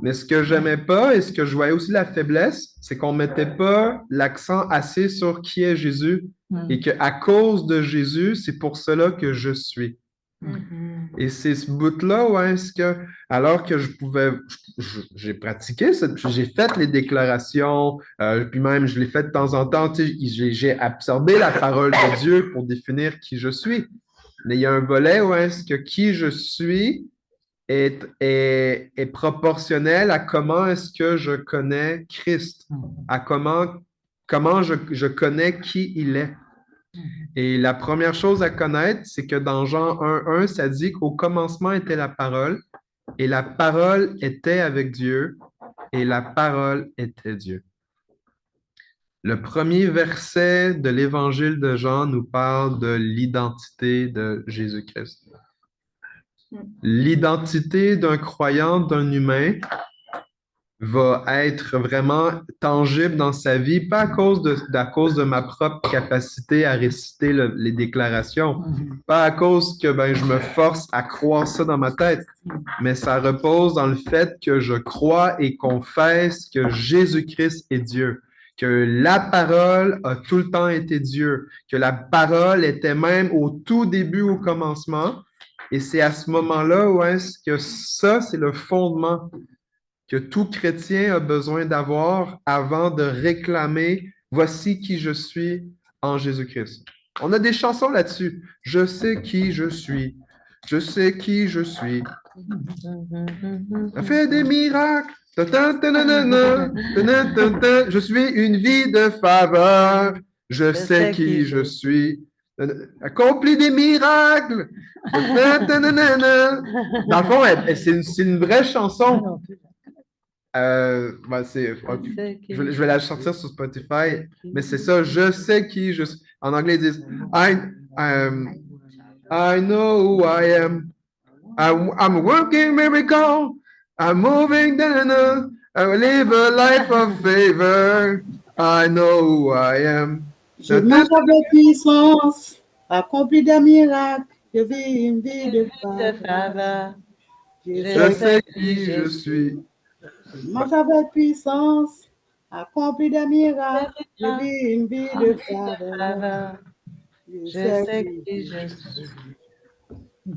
Mais ce que j'aimais pas et ce que je voyais aussi la faiblesse, c'est qu'on mettait pas l'accent assez sur qui est Jésus et qu'à cause de Jésus, c'est pour cela que je suis. Et c'est ce bout-là où est-ce que, alors que j'ai pratiqué, j'ai fait les déclarations, puis même je l'ai fait de temps en temps, j'ai absorbé la parole de Dieu pour définir qui je suis. Mais il y a un volet où est-ce que qui je suis est proportionnel à comment est-ce que je connais Christ, à comment je connais qui il est. Et la première chose à connaître, c'est que dans Jean 1:1, ça dit qu'au commencement était la parole, et la parole était avec Dieu, et la parole était Dieu. Le premier verset de l'Évangile de Jean nous parle de l'identité de Jésus-Christ. L'identité d'un croyant, d'un humain, va être vraiment tangible dans sa vie, pas à cause de ma propre capacité à réciter les déclarations, pas à cause que je me force à croire ça dans ma tête, mais ça repose dans le fait que je crois et confesse que Jésus-Christ est Dieu, que la parole a tout le temps été Dieu, que la parole était même au tout début, au commencement, et c'est à ce moment-là où est-ce que ça, c'est le fondement que tout chrétien a besoin d'avoir avant de réclamer « Voici qui je suis en Jésus-Christ ». On a des chansons là-dessus. « Je sais qui je suis. Je sais qui je suis. » Ça fait des miracles. Je suis une vie de faveur. Je sais qui je suis. Accompli des miracles. Dans le fond, c'est une vraie chanson. Je vais la sortir sur Spotify, mais c'est ça, je sais qui je suis. En anglais, ils disent I know who I am. I'm working miracle. I'm moving I live a life of favor. I know who I am. Je marche avec puissance, accompli des miracles. Je vis une vie de faveur. Je sais qui je suis. Je marche avec puissance, accompli des miracles, je vis une vie de faveur. Je sais qui je suis.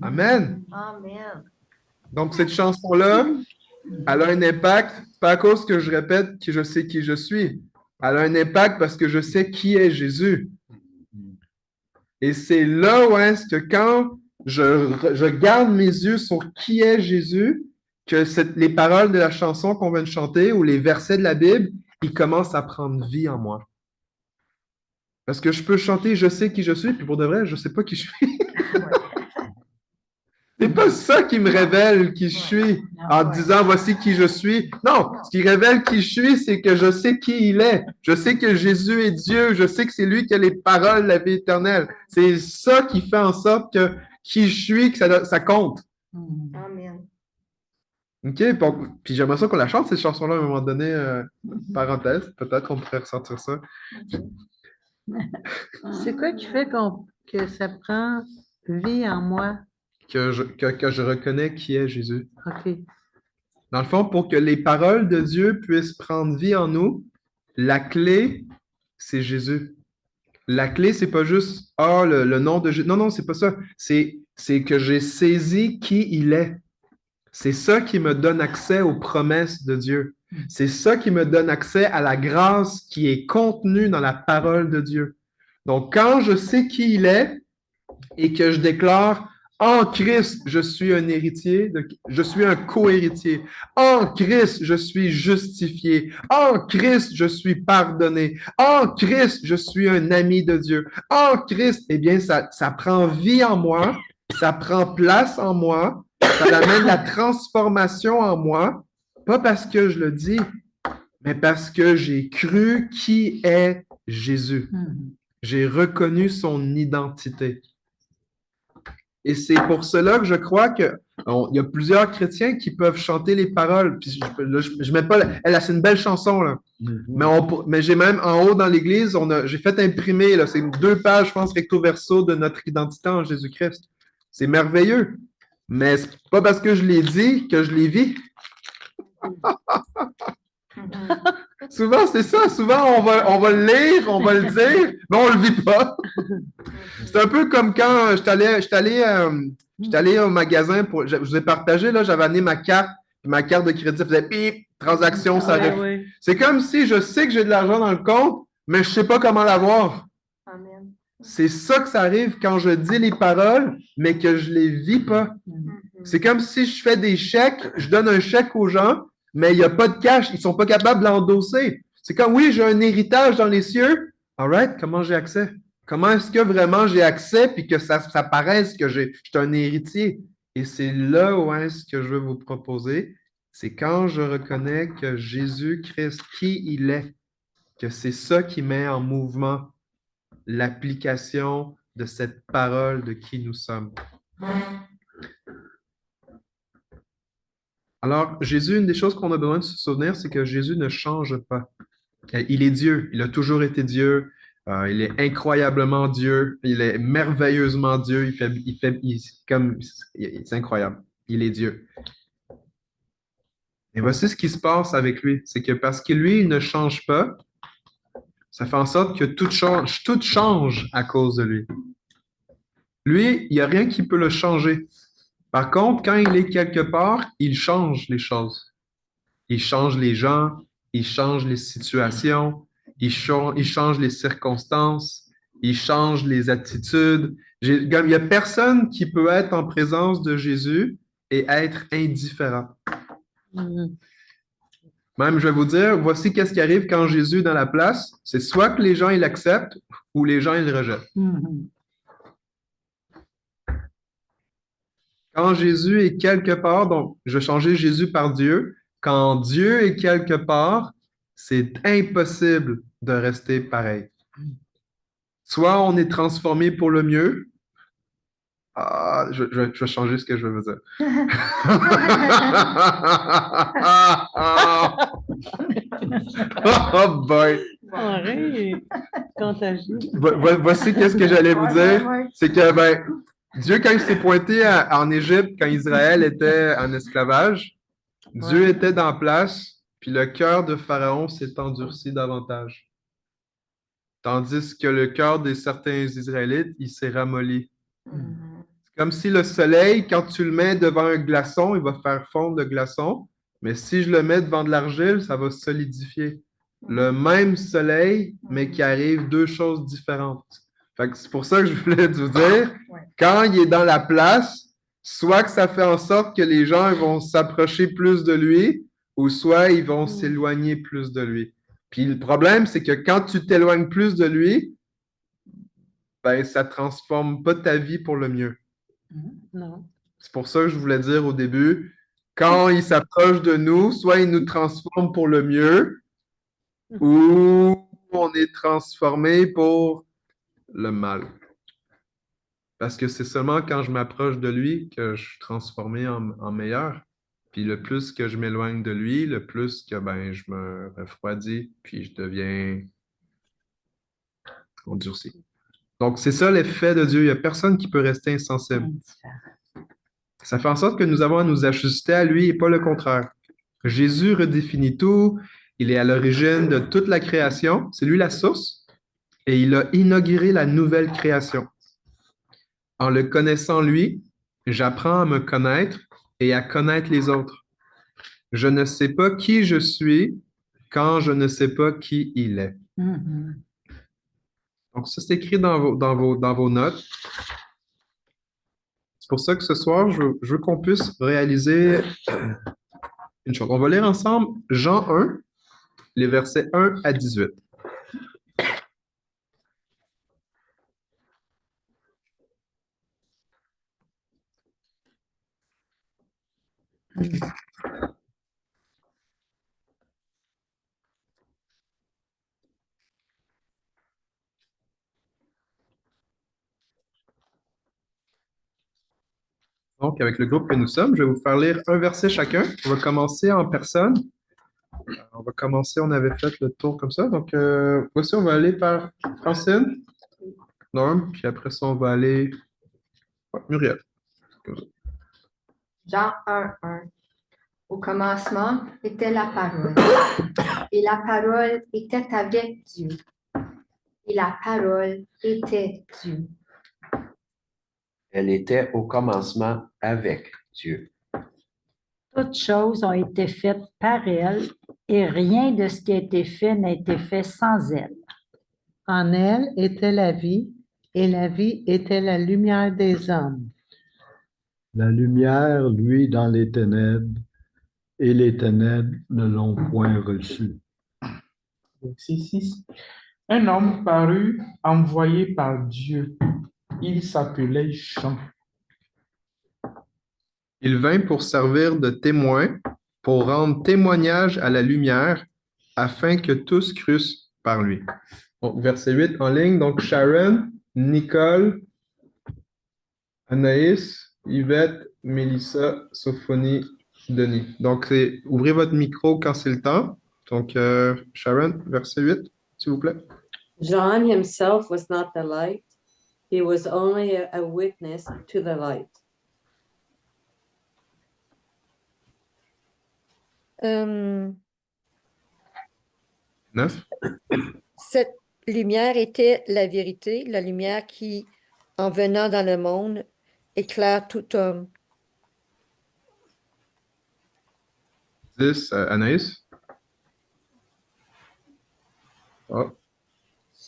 Amen. Amen. Donc, cette chanson-là, elle a un impact, pas à cause que je répète que je sais qui je suis. Elle a un impact parce que je sais qui est Jésus. Et c'est là où est-ce que quand je garde mes yeux sur qui est Jésus, que les paroles de la chanson qu'on vient de chanter ou les versets de la Bible, ils commencent à prendre vie en moi. Parce que je peux chanter « Je sais qui je suis », puis pour de vrai, je ne sais pas qui je suis. C'est pas ça qui me révèle qui je suis en disant « Voici qui je suis ». Non, ce qui révèle qui je suis, c'est que je sais qui il est. Je sais que Jésus est Dieu. Je sais que c'est lui qui a les paroles de la vie éternelle. C'est ça qui fait en sorte que qui je suis, que ça compte. Amen. OK, puis j'aimerais ça qu'on la chante, cette chanson-là, à un moment donné, parenthèse, peut-être qu'on pourrait ressortir ça. C'est quoi qui fait que ça prend vie en moi? Que je reconnais qui est Jésus. OK. Dans le fond, pour que les paroles de Dieu puissent prendre vie en nous, la clé, c'est Jésus. La clé, c'est pas juste le nom de Jésus. Non, non, c'est pas ça. C'est que j'ai saisi qui il est. C'est ça qui me donne accès aux promesses de Dieu. C'est ça qui me donne accès à la grâce qui est contenue dans la parole de Dieu. Donc, quand je sais qui il est et que je déclare en Christ, je suis un héritier, je suis un co-héritier. En Christ, je suis justifié. En Christ, je suis pardonné. En Christ, je suis un ami de Dieu. En Christ, eh bien, ça prend vie en moi, ça prend place en moi, ça amène la transformation en moi, pas parce que je le dis, mais parce que j'ai cru qui est Jésus. J'ai reconnu son identité. Et c'est pour cela que je crois qu'il y a plusieurs chrétiens qui peuvent chanter les paroles. Puis je mets pas. C'est une belle chanson, là. Mais j'ai même en haut dans l'église, j'ai fait imprimer, là, c'est 2 pages, je pense, recto verso de notre identité en Jésus-Christ. C'est merveilleux. Mais c'est pas parce que je l'ai dit que je l'ai vis. Souvent, c'est ça. Souvent, on va le lire, on va le dire, mais on le vit pas. C'est un peu comme quand j'étais allé au magasin je vous ai partagé, là, j'avais amené ma carte de crédit faisait pip, transaction, ça arrive. Ouais. C'est comme si je sais que j'ai de l'argent dans le compte, mais je sais pas comment l'avoir. Amen. C'est ça que ça arrive quand je dis les paroles, mais que je les vis pas. C'est comme si je fais des chèques, je donne un chèque aux gens, mais il n'y a pas de cash, ils ne sont pas capables de l'endosser. C'est comme, oui, j'ai un héritage dans les cieux. All right, comment j'ai accès? Comment est-ce que vraiment j'ai accès puis que ça paraisse que je suis un héritier? Et c'est là où est-ce que je veux vous proposer. C'est quand je reconnais que Jésus-Christ, qui il est, que c'est ça qui met en mouvement l'application de cette parole de qui nous sommes. Alors, Jésus, une des choses qu'on a besoin de se souvenir, c'est que Jésus ne change pas. Il est Dieu, il a toujours été Dieu, il est incroyablement Dieu, il est merveilleusement Dieu, c'est incroyable, il est Dieu. Et voici ce qui se passe avec lui, c'est que parce que lui, il ne change pas, ça fait en sorte que tout change à cause de lui. Lui, il n'y a rien qui peut le changer. Par contre, quand il est quelque part, il change les choses. Il change les gens, il change les situations, il change les circonstances, il change les attitudes. Il n'y a personne qui peut être en présence de Jésus et être indifférent. Même, je vais vous dire, voici qu'est-ce qui arrive quand Jésus est dans la place. C'est soit que les gens, ils l'acceptent ou les gens, ils le rejettent. Quand Jésus est quelque part, donc je vais changer Jésus par Dieu. Quand Dieu est quelque part, c'est impossible de rester pareil. Soit on est transformé pour le mieux. Je vais changer ce que je veux dire. Oh boy! Arrête! Contagieux. Voici qu'est-ce que j'allais vous dire. C'est que, Dieu, quand il s'est pointé en Égypte, quand Israël était en esclavage, Dieu était dans place, puis le cœur de Pharaon s'est endurci davantage. Tandis que le cœur de certains Israélites, il s'est ramolli. C'est comme si le soleil, quand tu le mets devant un glaçon, il va faire fondre le glaçon, mais si je le mets devant de l'argile, ça va solidifier. Le même soleil, mais qui arrive 2 choses différentes. Fait que c'est pour ça que je voulais vous dire, quand il est dans la place, soit que ça fait en sorte que les gens vont s'approcher plus de lui, ou soit ils vont s'éloigner plus de lui. Puis le problème, c'est que quand tu t'éloignes plus de lui, ça ne transforme pas ta vie pour le mieux. Non. C'est pour ça que je voulais dire au début, quand il s'approche de nous, soit il nous transforme pour le mieux, ou on est transformé pour le mal. Parce que c'est seulement quand je m'approche de lui que je suis transformé en meilleur. Puis le plus que je m'éloigne de lui, le plus que je me refroidis, puis je deviens endurci. Donc, c'est ça l'effet de Dieu. Il n'y a personne qui peut rester insensible. Ça fait en sorte que nous avons à nous ajuster à lui et pas le contraire. Jésus redéfinit tout. Il est à l'origine de toute la création. C'est lui la source. Et il a inauguré la nouvelle création. En le connaissant lui, j'apprends à me connaître et à connaître les autres. Je ne sais pas qui je suis quand je ne sais pas qui il est. Mhm. Donc, ça, c'est écrit dans vos notes. C'est pour ça que ce soir, je veux qu'on puisse réaliser une chose. On va lire ensemble Jean 1, les versets 1 à 18. Donc, avec le groupe que nous sommes, je vais vous faire lire un verset chacun. On va commencer en personne. On va commencer, on avait fait le tour comme ça. Donc, voici, on va aller par Francine, Norm, puis après ça, on va aller Muriel. Jean 1:1. Au commencement était la parole, et la parole était avec Dieu, et la parole était Dieu. Elle était au commencement avec Dieu. Toutes choses ont été faites par elle et rien de ce qui a été fait n'a été fait sans elle. En elle était la vie, et la vie était la lumière des hommes. La lumière, lui, dans les ténèbres, et les ténèbres ne l'ont point reçue. Verset 6. Un homme parut envoyé par Dieu. Il s'appelait Jean. Il vint pour servir de témoin, pour rendre témoignage à la lumière, afin que tous crussent par lui. Donc, verset 8 en ligne. Donc, Sharon, Nicole, Anaïs, Yvette, Mélissa, Sophonie, Denis. Donc, ouvrez votre micro quand c'est le temps. Donc, Sharon, verset 8, s'il vous plaît. John himself was not the light. He was only a witness to the light. Cette lumière était la vérité, la lumière qui, en venant dans le monde, éclaire tout homme. 10, Anaïs. Oh.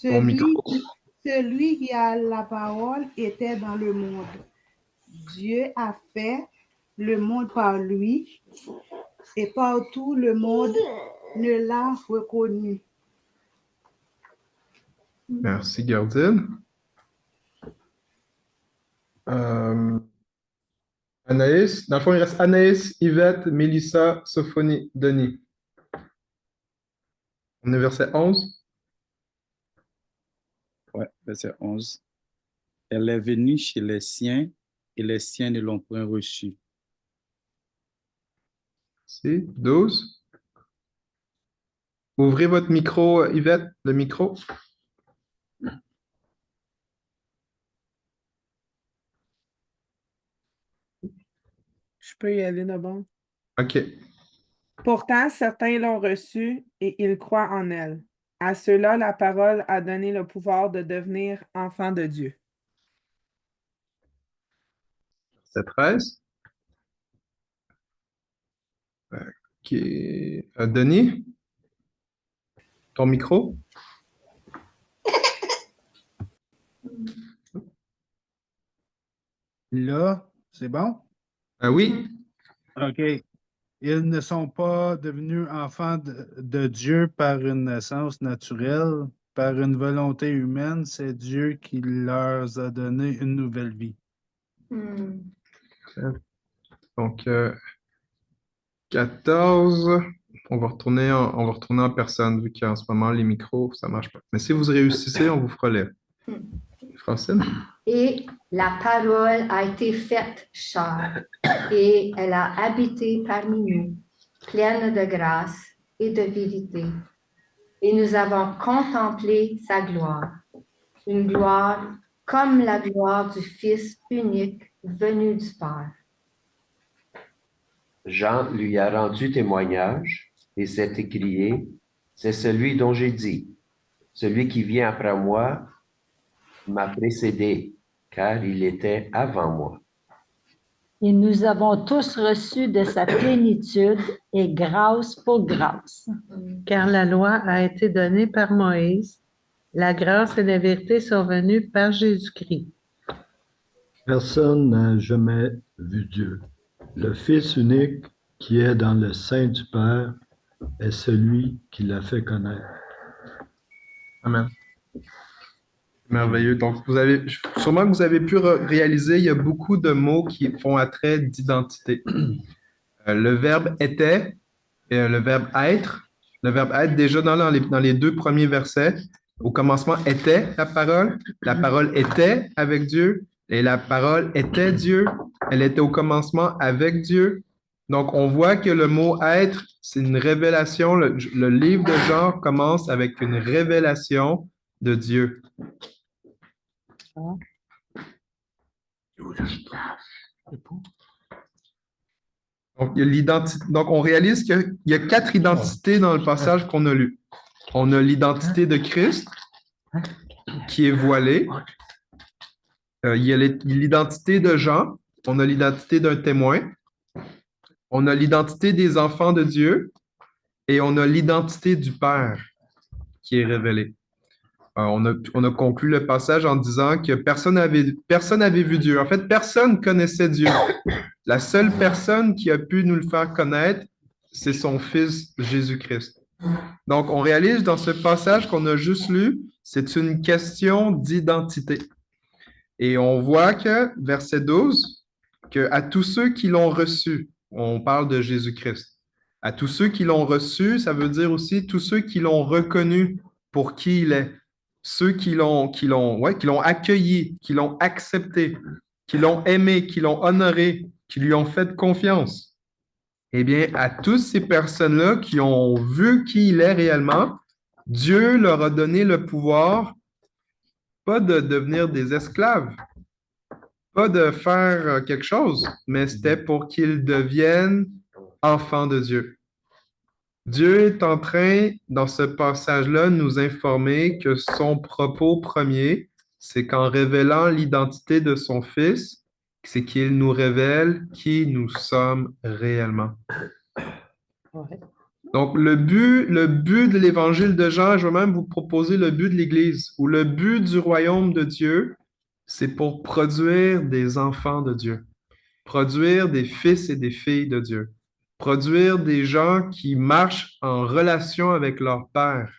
Ton micro. Celui qui a la parole était dans le monde. Dieu a fait le monde par lui, et partout le monde ne l'a reconnu. Merci, Gardine. Anaïs. Dans le fond, il reste Anaïs, Yvette, Mélissa, Sophonie, Denis. On est verset 11. Ouais, verset 11. Elle est venue chez les siens et les siens ne l'ont point reçue. C'est 12. Ouvrez votre micro, Yvette, le micro. Je peux y aller d'abord. OK. Pourtant, certains l'ont reçue et ils croient en elle. À ceux-là, la parole a donné le pouvoir de devenir enfants de Dieu. Verset 13. OK. Denis, ton micro. Là, c'est bon? Oui. OK. Ils ne sont pas devenus enfants de Dieu par une naissance naturelle, par une volonté humaine. C'est Dieu qui leur a donné une nouvelle vie. Donc, 14. On va retourner en personne, vu qu'en ce moment, les micros, ça ne marche pas. Mais si vous réussissez, on vous fera l'air. Francine? Et la parole a été faite chair, et elle a habité parmi nous, pleine de grâce et de vérité. Et nous avons contemplé sa gloire, une gloire comme la gloire du Fils unique venu du Père. Jean lui a rendu témoignage et s'est écrié c'est celui dont j'ai dit, celui qui vient après moi m'a précédé, car il était avant moi. Et nous avons tous reçu de sa plénitude et grâce pour grâce. Car la loi a été donnée par Moïse, la grâce et la vérité sont venues par Jésus-Christ. Personne n'a jamais vu Dieu. Le Fils unique qui est dans le sein du Père est celui qui l'a fait connaître. Amen. Merveilleux. Donc, sûrement que vous avez pu réaliser, il y a beaucoup de mots qui font attrait d'identité. Le verbe était, et le verbe être. Le verbe être, déjà dans les deux premiers versets, au commencement était la parole était avec Dieu, et la parole était Dieu, elle était au commencement avec Dieu. Donc, on voit que le mot être, c'est une révélation. Le livre de Jean commence avec une révélation de Dieu. Donc, donc, on réalise qu'il y a 4 identités dans le passage qu'on a lu. On a l'identité de Christ, qui est voilée. Il y a l'identité de Jean. On a l'identité d'un témoin. On a l'identité des enfants de Dieu. Et on a l'identité du Père qui est révélée. On a conclu le passage en disant que personne n'avait vu Dieu. En fait, personne connaissait Dieu. La seule personne qui a pu nous le faire connaître, c'est son Fils Jésus-Christ. Donc, on réalise dans ce passage qu'on a juste lu, c'est une question d'identité. Et on voit que, verset 12, qu'à tous ceux qui l'ont reçu, on parle de Jésus-Christ. À tous ceux qui l'ont reçu, ça veut dire aussi tous ceux qui l'ont reconnu pour qui il est. Ceux qui l'ont accueilli, qui l'ont accepté, qui l'ont aimé, qui l'ont honoré, qui lui ont fait confiance. Eh bien, à toutes ces personnes-là qui ont vu qui il est réellement, Dieu leur a donné le pouvoir, pas de devenir des esclaves, pas de faire quelque chose, mais c'était pour qu'ils deviennent enfants de Dieu. Dieu est en train, dans ce passage-là, de nous informer que son propos premier, c'est qu'en révélant l'identité de son Fils, c'est qu'il nous révèle qui nous sommes réellement. Donc, le but de l'évangile de Jean, je vais même vous proposer le but de l'Église, ou le but du royaume de Dieu, c'est pour produire des enfants de Dieu, produire des fils et des filles de Dieu. Produire des gens qui marchent en relation avec leur Père.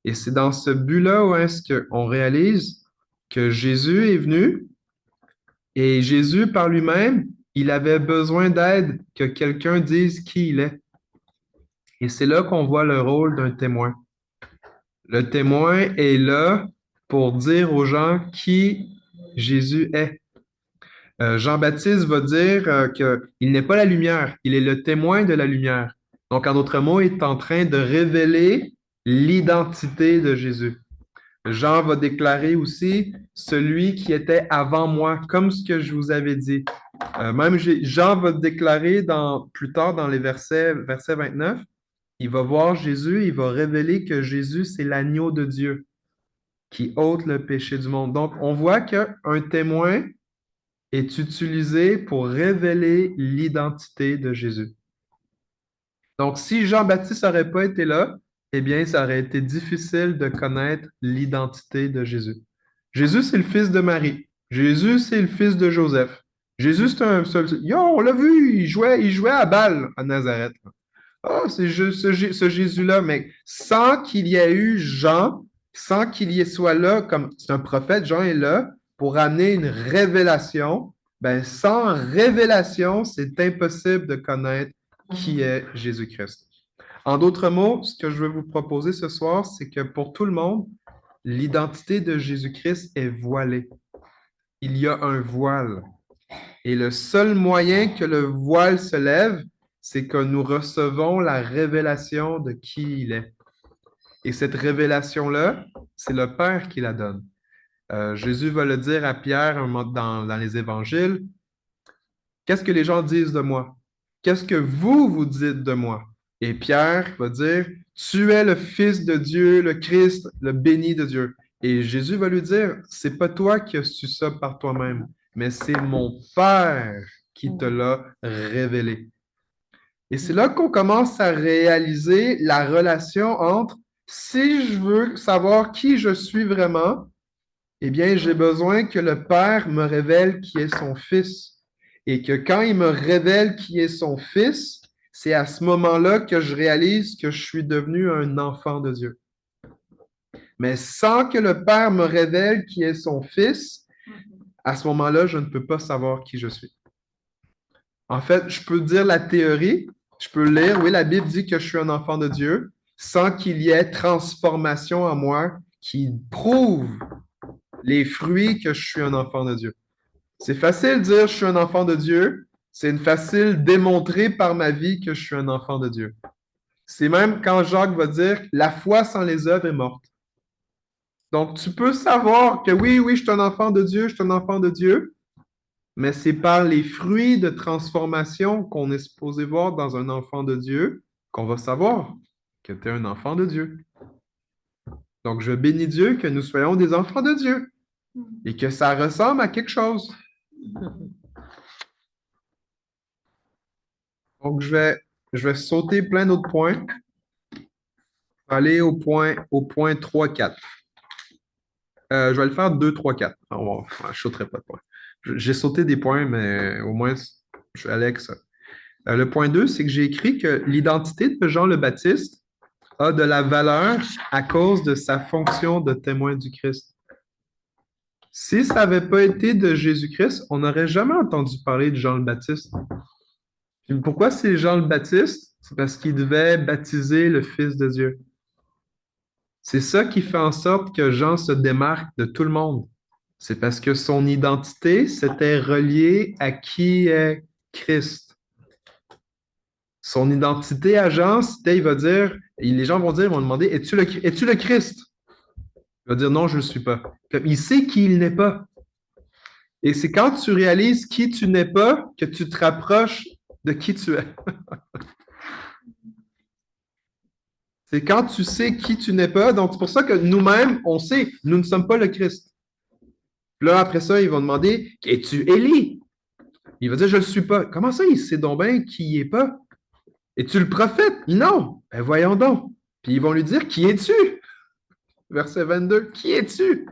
Et c'est dans ce but-là où est-ce qu'on réalise que Jésus est venu et Jésus, par lui-même, il avait besoin d'aide, que quelqu'un dise qui il est. Et c'est là qu'on voit le rôle d'un témoin. Le témoin est là pour dire aux gens qui Jésus est. Jean-Baptiste va dire qu'il n'est pas la lumière, il est le témoin de la lumière. Donc, en d'autres mots, il est en train de révéler l'identité de Jésus. Jean va déclarer aussi celui qui était avant moi, comme ce que je vous avais dit. Même Jean va déclarer plus tard dans les verset 29, il va voir Jésus, il va révéler que Jésus, c'est l'agneau de Dieu qui ôte le péché du monde. Donc, on voit qu'un témoin est utilisé pour révéler l'identité de Jésus. Donc, si Jean-Baptiste n'aurait pas été là, eh bien, ça aurait été difficile de connaître l'identité de Jésus. Jésus, c'est le fils de Marie. Jésus, c'est le fils de Joseph. Jésus, c'est un seul. Yo, on l'a vu, il jouait à balle à Nazareth. Ah, c'est ce Jésus-là, mais sans qu'il y ait eu Jean, sans qu'il y soit là, comme c'est un prophète, Jean est là, pour amener une révélation, ben sans révélation, c'est impossible de connaître qui est Jésus-Christ. En d'autres mots, ce que je veux vous proposer ce soir, c'est que pour tout le monde, l'identité de Jésus-Christ est voilée. Il y a un voile. Et le seul moyen que le voile se lève, c'est que nous recevons la révélation de qui il est. Et cette révélation-là, c'est le Père qui la donne. Jésus va le dire à Pierre dans les évangiles. Qu'est-ce que les gens disent de moi? Qu'est-ce que vous dites de moi? Et Pierre va dire, Tu es le Fils de Dieu, le Christ, le béni de Dieu. Et Jésus va lui dire, c'est pas toi qui as su ça par toi-même, mais c'est mon Père qui te l'a révélé. Et c'est là qu'on commence à réaliser la relation entre si je veux savoir qui je suis vraiment, eh bien, j'ai besoin que le Père me révèle qui est son Fils. Et que quand il me révèle qui est son Fils, c'est à ce moment-là que je réalise que je suis devenu un enfant de Dieu. Mais sans que le Père me révèle qui est son Fils, à ce moment-là, je ne peux pas savoir qui je suis. En fait, je peux dire la théorie, je peux lire, oui, la Bible dit que je suis un enfant de Dieu, sans qu'il y ait transformation en moi qui prouve les fruits que je suis un enfant de Dieu. C'est facile de dire je suis un enfant de Dieu, c'est facile démontrer par ma vie que je suis un enfant de Dieu. C'est même quand Jacques va dire la foi sans les œuvres est morte. Donc, tu peux savoir que oui, je suis un enfant de Dieu, je suis un enfant de Dieu, mais c'est par les fruits de transformation qu'on est supposé voir dans un enfant de Dieu qu'on va savoir que tu es un enfant de Dieu. Donc, je bénis Dieu que nous soyons des enfants de Dieu et que ça ressemble à quelque chose. Donc, je vais sauter plein d'autres points. Aller au point 3-4. Je vais le faire 2, 3, 4. Je ne sauterai pas de points. J'ai sauté des points, mais au moins, je suis allé avec ça. Le point 2, c'est que j'ai écrit que l'identité de Jean le Baptiste a de la valeur à cause de sa fonction de témoin du Christ. Si ça n'avait pas été de Jésus-Christ, on n'aurait jamais entendu parler de Jean le Baptiste. Puis pourquoi c'est Jean le Baptiste? C'est parce qu'il devait baptiser le Fils de Dieu. C'est ça qui fait en sorte que Jean se démarque de tout le monde. C'est parce que son identité s'était reliée à qui est Christ. Son identité à Jean, c'était, il va dire, les gens vont demander, es-tu le Christ? Il va dire, non, je ne le suis pas. Il sait qui il n'est pas. Et c'est quand tu réalises qui tu n'es pas que tu te rapproches de qui tu es. C'est quand tu sais qui tu n'es pas. Donc, c'est pour ça que nous-mêmes, on sait, nous ne sommes pas le Christ. Là, après ça, ils vont demander, es-tu Élie? Il va dire, je ne le suis pas. Comment ça, il sait donc bien qui il n'est pas? Es-tu le prophète? Non. Ben voyons donc. Puis ils vont lui dire, qui es-tu? Verset 22, qui es-tu?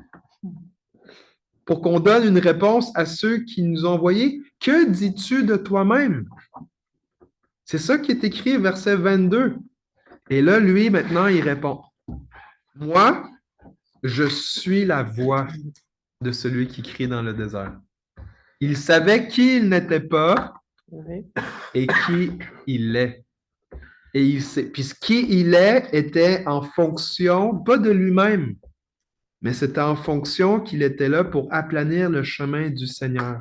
Pour qu'on donne une réponse à ceux qui nous ont envoyés. Que dis-tu de toi-même? C'est ça qui est écrit, verset 22. Et là, lui, maintenant, il répond, moi, je suis la voix de celui qui crie dans le désert. Il savait qui il n'était pas et qui il est. Et il sait, puis qui il est était en fonction, pas de lui-même, mais c'était en fonction qu'il était là pour aplanir le chemin du Seigneur.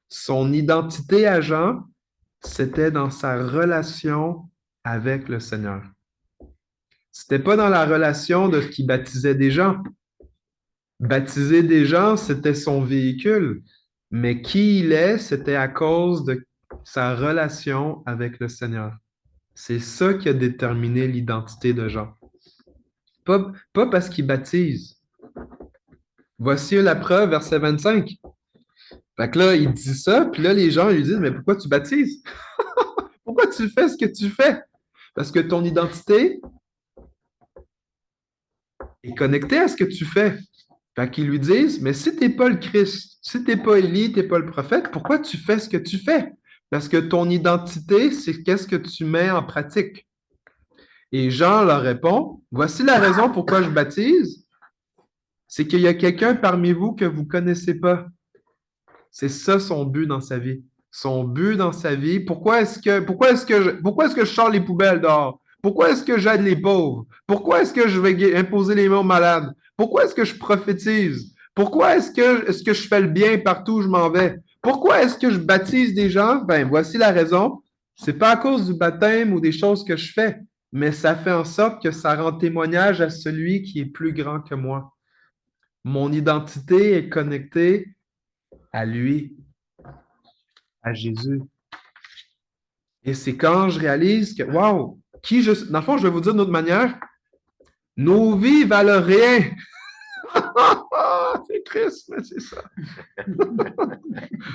Son identité à Jean, c'était dans sa relation avec le Seigneur. C'était pas dans la relation de ce qui baptisait des gens. Baptiser des gens, c'était son véhicule. Mais qui il est, c'était à cause de sa relation avec le Seigneur. C'est ça qui a déterminé l'identité de Jean. Pas parce qu'il baptise. Voici la preuve, verset 25. Fait que là, il dit ça, puis là, les gens lui disent, mais pourquoi tu baptises? Pourquoi tu fais ce que tu fais? Parce que ton identité est connectée à ce que tu fais. Fait qu'ils lui disent, mais si tu n'es pas le Christ, si tu n'es pas Élie, tu n'es pas le prophète, pourquoi tu fais ce que tu fais? Parce que ton identité, c'est qu'est-ce que tu mets en pratique. Et Jean leur répond, voici la raison pourquoi je baptise, c'est qu'il y a quelqu'un parmi vous que vous ne connaissez pas. C'est ça son but dans sa vie. Son but dans sa vie, pourquoi est-ce que je sors les poubelles dehors? Pourquoi est-ce que j'aide les pauvres? Pourquoi est-ce que je vais imposer les mains aux malades? Pourquoi est-ce que je prophétise? Pourquoi est-ce que je fais le bien partout où je m'en vais? Pourquoi est-ce que je baptise des gens? Ben, voici la raison. C'est pas à cause du baptême ou des choses que je fais, mais ça fait en sorte que ça rend témoignage à celui qui est plus grand que moi. Mon identité est connectée à lui, à Jésus. Et c'est quand je réalise que, waouh, Dans le fond, je vais vous dire d'une autre manière, nos vies valent rien. C'est triste, mais c'est ça.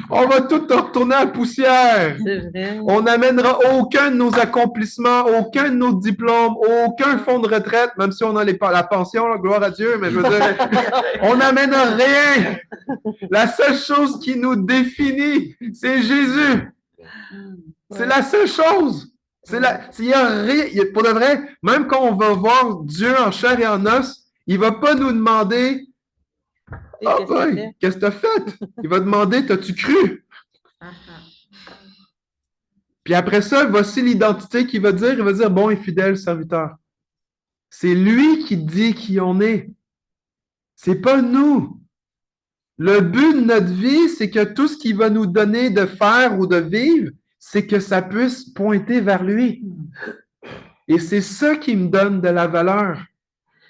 On va tout retourner à la poussière. C'est vrai. On n'amènera aucun de nos accomplissements, aucun de nos diplômes, aucun fonds de retraite, même si on a la pension, là, gloire à Dieu, mais je veux dire, on n'amène rien. La seule chose qui nous définit, c'est Jésus. C'est la seule chose. Il y a rien, pour de vrai, même quand on va voir Dieu en chair et en os, il ne va pas nous demander « Ah, boy, qu'est-ce que tu as fait? » Il va demander « T'as-tu cru? » Puis après ça, voici l'identité qu'il va dire. Il va dire « Bon et fidèle serviteur. » C'est lui qui dit qui on est. C'est pas nous. Le but de notre vie, c'est que tout ce qu'il va nous donner de faire ou de vivre, c'est que ça puisse pointer vers lui. Et c'est ça qui me donne de la valeur.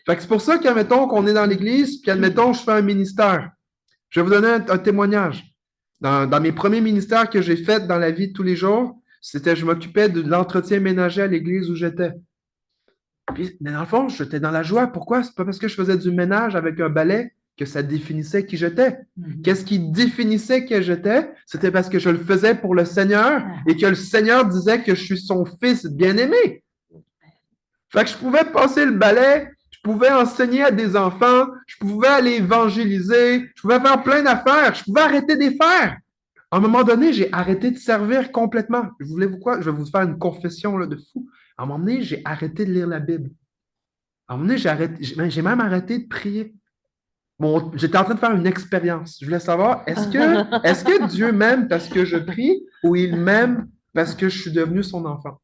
Fait que c'est pour ça qu'admettons qu'on est dans l'église, puis admettons je fais un ministère. Je vais vous donner un témoignage. Dans mes premiers ministères que j'ai faits dans la vie de tous les jours, c'était je m'occupais de l'entretien ménager à l'église où j'étais. Mais dans le fond, j'étais dans la joie. Pourquoi? C'est pas parce que je faisais du ménage avec un balai que ça définissait qui j'étais. Qu'est-ce qui définissait qui j'étais? C'était parce que je le faisais pour le Seigneur et que le Seigneur disait que je suis son fils bien-aimé. Fait que je pouvais passer le balai, je pouvais enseigner à des enfants, je pouvais aller évangéliser, je pouvais faire plein d'affaires, je pouvais arrêter de les faire. À un moment donné, j'ai arrêté de servir complètement. Voulez-vous quoi? Je vais vous faire une confession là, de fou. À un moment donné, j'ai arrêté de lire la Bible. À un moment donné, j'ai même arrêté de prier. Bon, j'étais en train de faire une expérience. Je voulais savoir, est-ce que Dieu m'aime parce que je prie ou il m'aime parce que je suis devenu son enfant?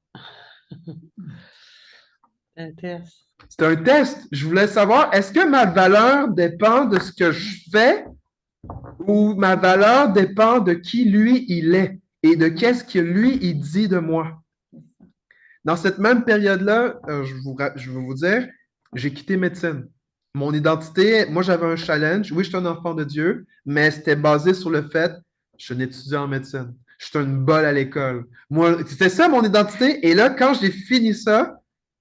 Un test. C'est un test. Je voulais savoir, est-ce que ma valeur dépend de ce que je fais ou ma valeur dépend de qui lui, il est et de qu'est-ce que lui, il dit de moi? Dans cette même période-là, je vais vous dire, j'ai quitté médecine. Mon identité, moi, j'avais un challenge. Oui, je suis un enfant de Dieu, mais c'était basé sur le fait que je suis un étudiant en médecine. Je suis une bolle à l'école. Moi, c'était ça mon identité. Et là, quand j'ai fini ça,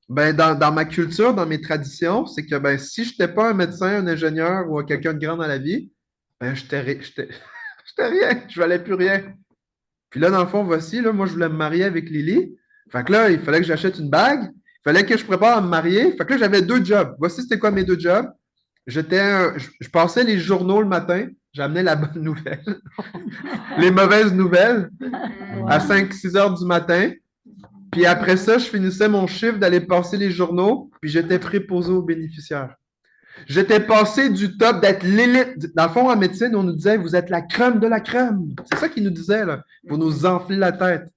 ben, dans ma culture, dans mes traditions, c'est que ben, si je n'étais pas un médecin, un ingénieur ou quelqu'un de grand dans la vie, ben, j'étais rien. Je valais plus rien. Puis là, dans le fond, voici, là, moi, je voulais me marier avec Lily. Fait que là, il fallait que j'achète une bague. Il fallait que je prépare à me marier. Fait que là, j'avais 2 jobs. Voici, c'était quoi mes 2 jobs? Je passais les journaux le matin. J'amenais la bonne nouvelle. Les mauvaises nouvelles à 5-6 heures du matin. Puis après ça, je finissais mon chiffre d'aller passer les journaux. Puis j'étais préposé aux bénéficiaires. J'étais passé du top d'être l'élite. Dans le fond, en médecine, on nous disait, vous êtes la crème de la crème. C'est ça qu'ils nous disaient, là, pour nous enfler la tête.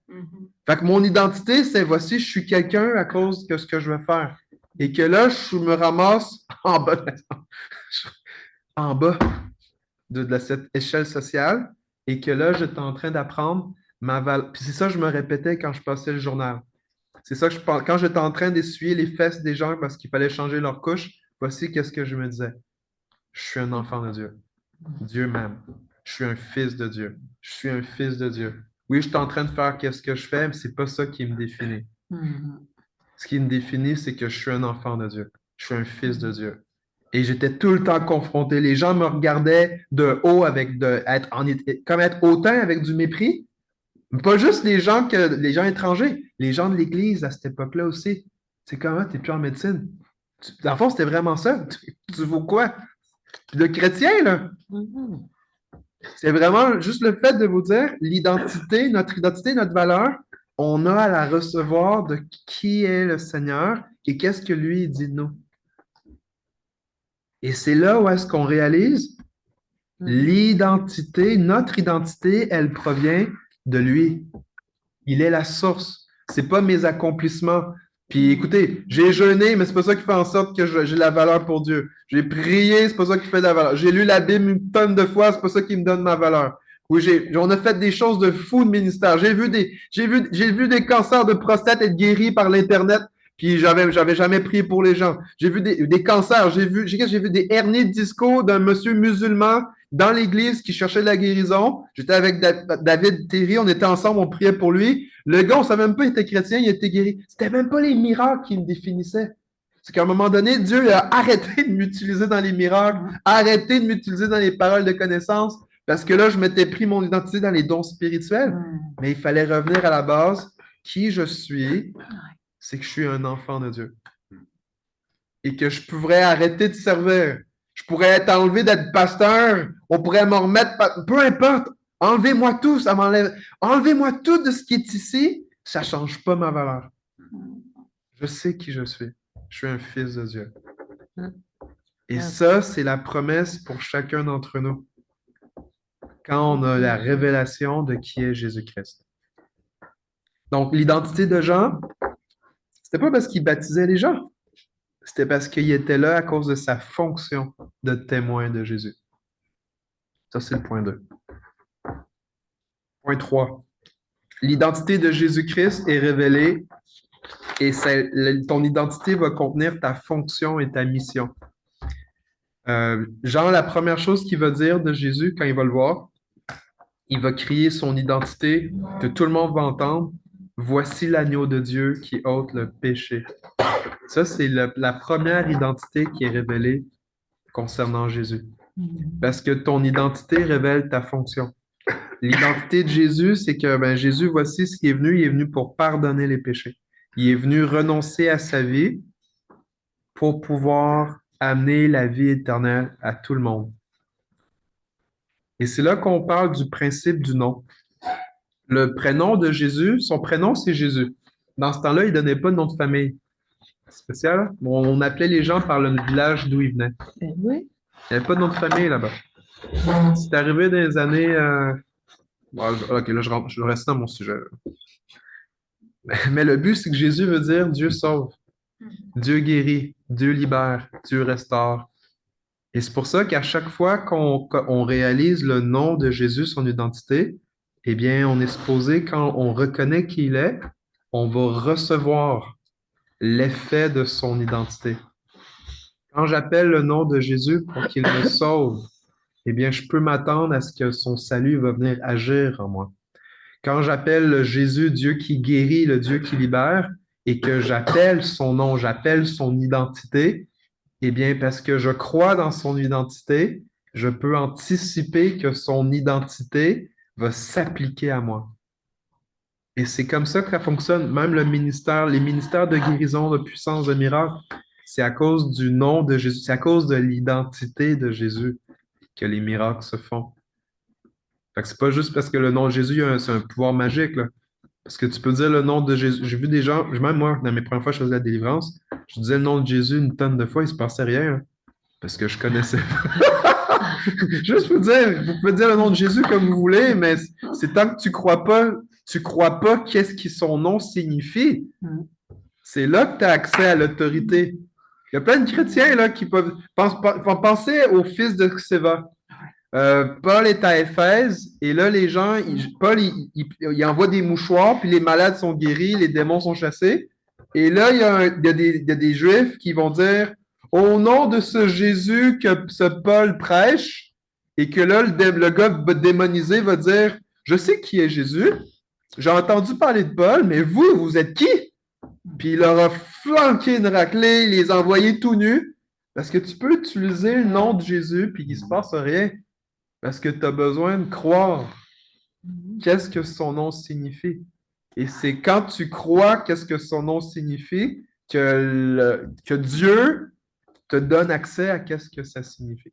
Fait que mon identité, c'est voici, je suis quelqu'un à cause de ce que je veux faire. Et que là, je me ramasse en bas de cette échelle sociale. Et que là, j'étais en train d'apprendre ma valeur. Puis c'est ça que je me répétais quand je passais le journal. C'est ça que quand j'étais en train d'essuyer les fesses des gens parce qu'il fallait changer leur couche, voici qu'est-ce que je me disais. Je suis un enfant de Dieu. Dieu m'aime. Je suis un fils de Dieu. Je suis un fils de Dieu. Oui, je suis en train de faire qu'est-ce que je fais, mais ce n'est pas ça qui me définit. Ce qui me définit, c'est que je suis un enfant de Dieu. Je suis un fils de Dieu. Et j'étais tout le temps confronté. Les gens me regardaient de haut comme être hautain avec du mépris. Pas juste les gens étrangers, les gens de l'Église à cette époque-là aussi. C'est comment tu n'es plus en médecine? Dans le fond, c'était vraiment ça. Tu vaux quoi? Le chrétien, là. C'est vraiment juste le fait de vous dire l'identité, notre valeur, on a à la recevoir de qui est le Seigneur et qu'est-ce que lui dit de nous. Et c'est là où est-ce qu'on réalise l'identité, notre identité, elle provient de lui. Il est la source. C'est pas mes accomplissements. Puis écoutez, j'ai jeûné, mais c'est pas ça qui fait en sorte que j'ai la valeur pour Dieu. J'ai prié, c'est pas ça qui fait de la valeur. J'ai lu la Bible une tonne de fois, c'est pas ça qui me donne ma valeur. Oui, on a fait des choses de fou de ministère. J'ai vu des cancers de prostate être guéris par l'Internet, puis j'avais jamais prié pour les gens. J'ai vu des cancers, j'ai vu des hernies de disco d'un monsieur musulman dans l'église qui cherchait de la guérison. J'étais avec David Terry, on était ensemble, on priait pour lui. Le gars, on ne savait même pas qu'il était chrétien, il était guéri. C'était même pas les miracles qui me définissaient. C'est qu'à un moment donné, Dieu a arrêté de m'utiliser dans les miracles, arrêté de m'utiliser dans les paroles de connaissance, parce que là, je m'étais pris mon identité dans les dons spirituels. Mais il fallait revenir à la base. Qui je suis, c'est que je suis un enfant de Dieu. Et que je pourrais arrêter de servir. Je pourrais être enlevé d'être pasteur. On pourrait me remettre, peu importe. Enlevez-moi tout, ça m'enlève. Enlevez-moi tout de ce qui est ici, ça ne change pas ma valeur. Je sais qui je suis. Je suis un fils de Dieu. Et ça, c'est la promesse pour chacun d'entre nous. Quand on a la révélation de qui est Jésus-Christ. Donc, l'identité de Jean, c'était pas parce qu'il baptisait les gens. C'était parce qu'il était là à cause de sa fonction de témoin de Jésus. Ça, c'est le point 2. Point 3. L'identité de Jésus-Christ est révélée et ton identité va contenir ta fonction et ta mission. Jean, la première chose qu'il va dire de Jésus quand il va le voir, il va crier son identité que tout le monde va entendre. Voici l'agneau de Dieu qui ôte le péché. Ça, c'est la première identité qui est révélée concernant Jésus. Parce que ton identité révèle ta fonction. L'identité de Jésus, c'est que Jésus, voici ce qui est venu. Il est venu pour pardonner les péchés. Il est venu renoncer à sa vie pour pouvoir amener la vie éternelle à tout le monde. Et c'est là qu'on parle du principe du nom. Le prénom de Jésus, son prénom, c'est Jésus. Dans ce temps-là, il ne donnait pas de nom de famille. C'est spécial, hein? Bon, on appelait les gens par le village d'où ils venaient. Oui. Il n'y avait pas de nom de famille là-bas. C'est arrivé dans les années... OK, là, je reste dans mon sujet. Mais le but, c'est que Jésus veut dire Dieu sauve, Dieu guérit, Dieu libère, Dieu restaure. Et c'est pour ça qu'à chaque fois qu'on réalise le nom de Jésus, son identité, eh bien, on est supposé, quand on reconnaît qui il est, on va recevoir l'effet de son identité. Quand j'appelle le nom de Jésus pour qu'il me sauve, eh bien, je peux m'attendre à ce que son salut va venir agir en moi. Quand j'appelle Jésus, Dieu qui guérit, le Dieu qui libère, et que j'appelle son nom, j'appelle son identité, eh bien, parce que je crois dans son identité, je peux anticiper que son identité va s'appliquer à moi. Et c'est comme ça que ça fonctionne. Même les ministères de guérison, de puissance, de miracle, c'est à cause du nom de Jésus, c'est à cause de l'identité de Jésus que les miracles se font. Fait que c'est pas juste parce que le nom de Jésus, c'est un pouvoir magique, là. Parce que tu peux dire le nom de Jésus. J'ai vu des gens, même moi, dans mes premières fois, je faisais la délivrance, je disais le nom de Jésus une tonne de fois, il se passait rien, là, parce que je connaissais pas. Juste pour dire, vous pouvez dire le nom de Jésus comme vous voulez, mais c'est tant que tu crois pas qu'est-ce que son nom signifie. C'est là que tu as accès à l'autorité. Il y a plein de chrétiens là, qui peuvent penser au fils de Sceva. Paul est à Éphèse et là, les gens, Paul, il envoie des mouchoirs, puis les malades sont guéris, les démons sont chassés. Et là, il y a des Juifs qui vont dire au nom de ce Jésus que ce Paul prêche, et que là, le gars démonisé va dire je sais qui est Jésus, j'ai entendu parler de Paul, mais vous êtes qui? Puis il leur a flanqué une raclée, il les a envoyés tout nus, parce que tu peux utiliser le nom de Jésus, puis il ne se passe rien. Parce que tu as besoin de croire qu'est-ce que son nom signifie. Et c'est quand tu crois qu'est-ce que son nom signifie que Dieu te donne accès à qu'est-ce que ça signifie.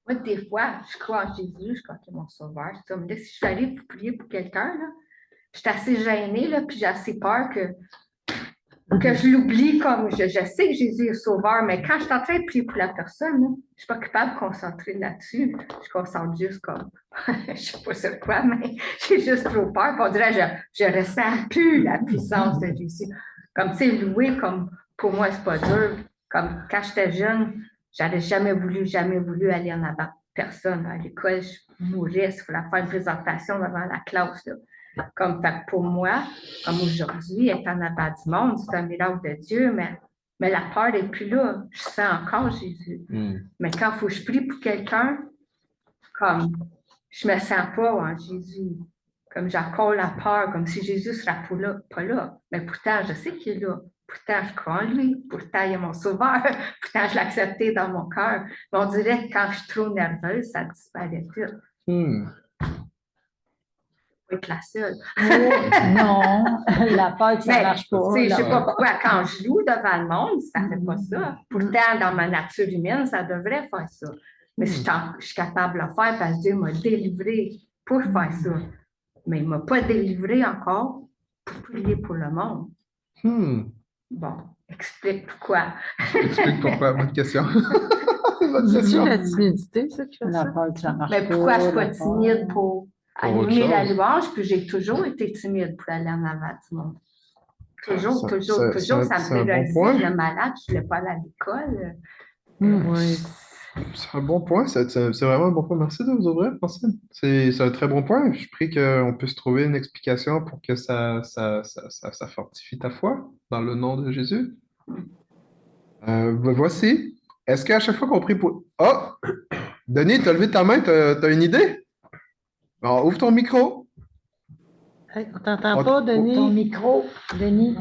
Moi, des fois, je crois en Jésus, je crois qu'il est mon sauveur. Mais là, si je suis allée pour prier pour quelqu'un, là, je suis assez gênée, là, puis j'ai assez peur que je l'oublie comme je sais que Jésus est sauveur, mais quand je suis en train de prier pour la personne, là, je ne suis pas capable de concentrer là-dessus. Je concentre juste comme, je ne sais pas sur quoi, mais j'ai juste trop peur. On dirait je ne ressens plus la puissance de Jésus. Comme, tu sais, louer, comme pour moi, c'est pas dur. Comme quand j'étais jeune, j'avais jamais voulu aller en avant. Personne. À l'école, je mourais. Il fallait faire une présentation devant la classe, là. Comme pour moi, comme aujourd'hui, être en avant du monde, c'est un miracle de Dieu, mais Mais la peur n'est plus là. Je sens encore Jésus. Mais quand il faut que je prie pour quelqu'un, comme je ne me sens pas en Jésus. Comme j'accorde la peur, comme si Jésus ne serait pas là. Mais pourtant, je sais qu'il est là. Pourtant, je crois en lui. Pourtant, il est mon sauveur. Pourtant, je l'ai accepté dans mon cœur. Mais on dirait que quand je suis trop nerveuse, ça disparaît tout. Faut être la seule. Non, la peur que ça ne marche pas. Je ne sais pas pourquoi, quand je loue devant le monde, ça ne fait pas ça. Pourtant, dans ma nature humaine, ça devrait faire ça. Mais je suis capable de le faire parce que Dieu m'a délivré pour faire ça. Mais il ne m'a pas délivré encore pour prier pour le monde. Bon, explique pourquoi. Explique pourquoi, bonne question. C'est la timidité, ça, qui fait ça? Mais pourquoi je ne suis pas timide pour allumer la louange, puis j'ai toujours été timide pour aller en avant du monde. Toujours, ça me fait le malade, je ne voulais pas aller à l'école. Oui. C'est un bon point, c'est vraiment un bon point. Merci de vous ouvrir, Francine. C'est un très bon point. Je prie qu'on puisse trouver une explication pour que ça fortifie ta foi dans le nom de Jésus. Voici. Est-ce qu'à chaque fois qu'on prie pour... Oh! Denis, tu as levé ta main, tu as une idée? Alors, ouvre ton micro. Hey, on t'entend pas, Denis. Ton micro, Denis.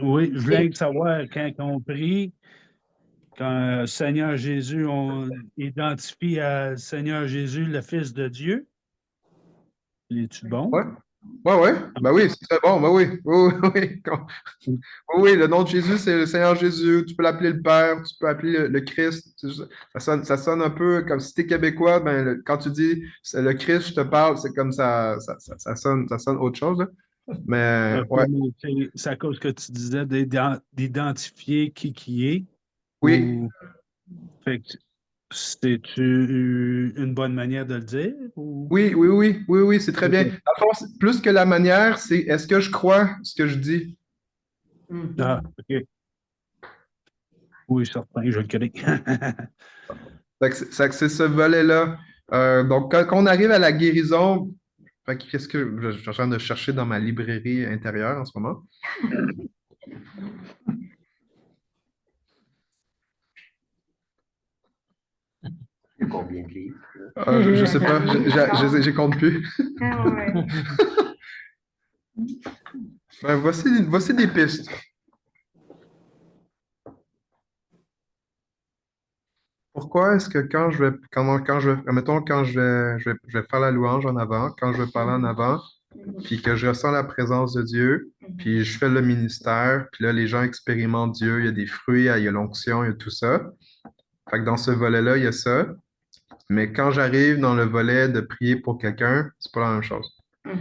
Oui, je voulais savoir quand on prie, quand Seigneur Jésus, on identifie à Seigneur Jésus, le Fils de Dieu. Es-tu bon? Oui. Ben oui, c'est très bon. Ben oui. Oui, le nom de Jésus, c'est le Seigneur Jésus. Tu peux l'appeler le Père, tu peux l'appeler le Christ. Ça sonne un peu comme si tu es québécois, ben, quand tu dis c'est le Christ, je te parle, c'est comme ça sonne autre chose. Là. Mais ouais. C'est à cause que tu disais d'identifier qui est. Oui. Fait que c'est-tu une bonne manière de le dire? Ou... Oui, c'est très bien. Dans le fond, plus que la manière, c'est est-ce que je crois ce que je dis? Ah, OK. Oui, certain, je le connais. C'est ce volet-là. Donc, quand on arrive à la guérison, qu'est-ce que je suis en train de chercher dans ma librairie intérieure en ce moment? Combien de livres? Je ne sais pas, je compte plus. Voici des pistes. Pourquoi est-ce que quand je vais faire la louange en avant, quand je vais parler en avant, puis que je ressens la présence de Dieu, puis je fais le ministère, puis là, les gens expérimentent Dieu, il y a des fruits, il y a l'onction, il y a tout ça. Fait que dans ce volet-là, il y a ça. Mais quand j'arrive dans le volet de prier pour quelqu'un, c'est pas la même chose. En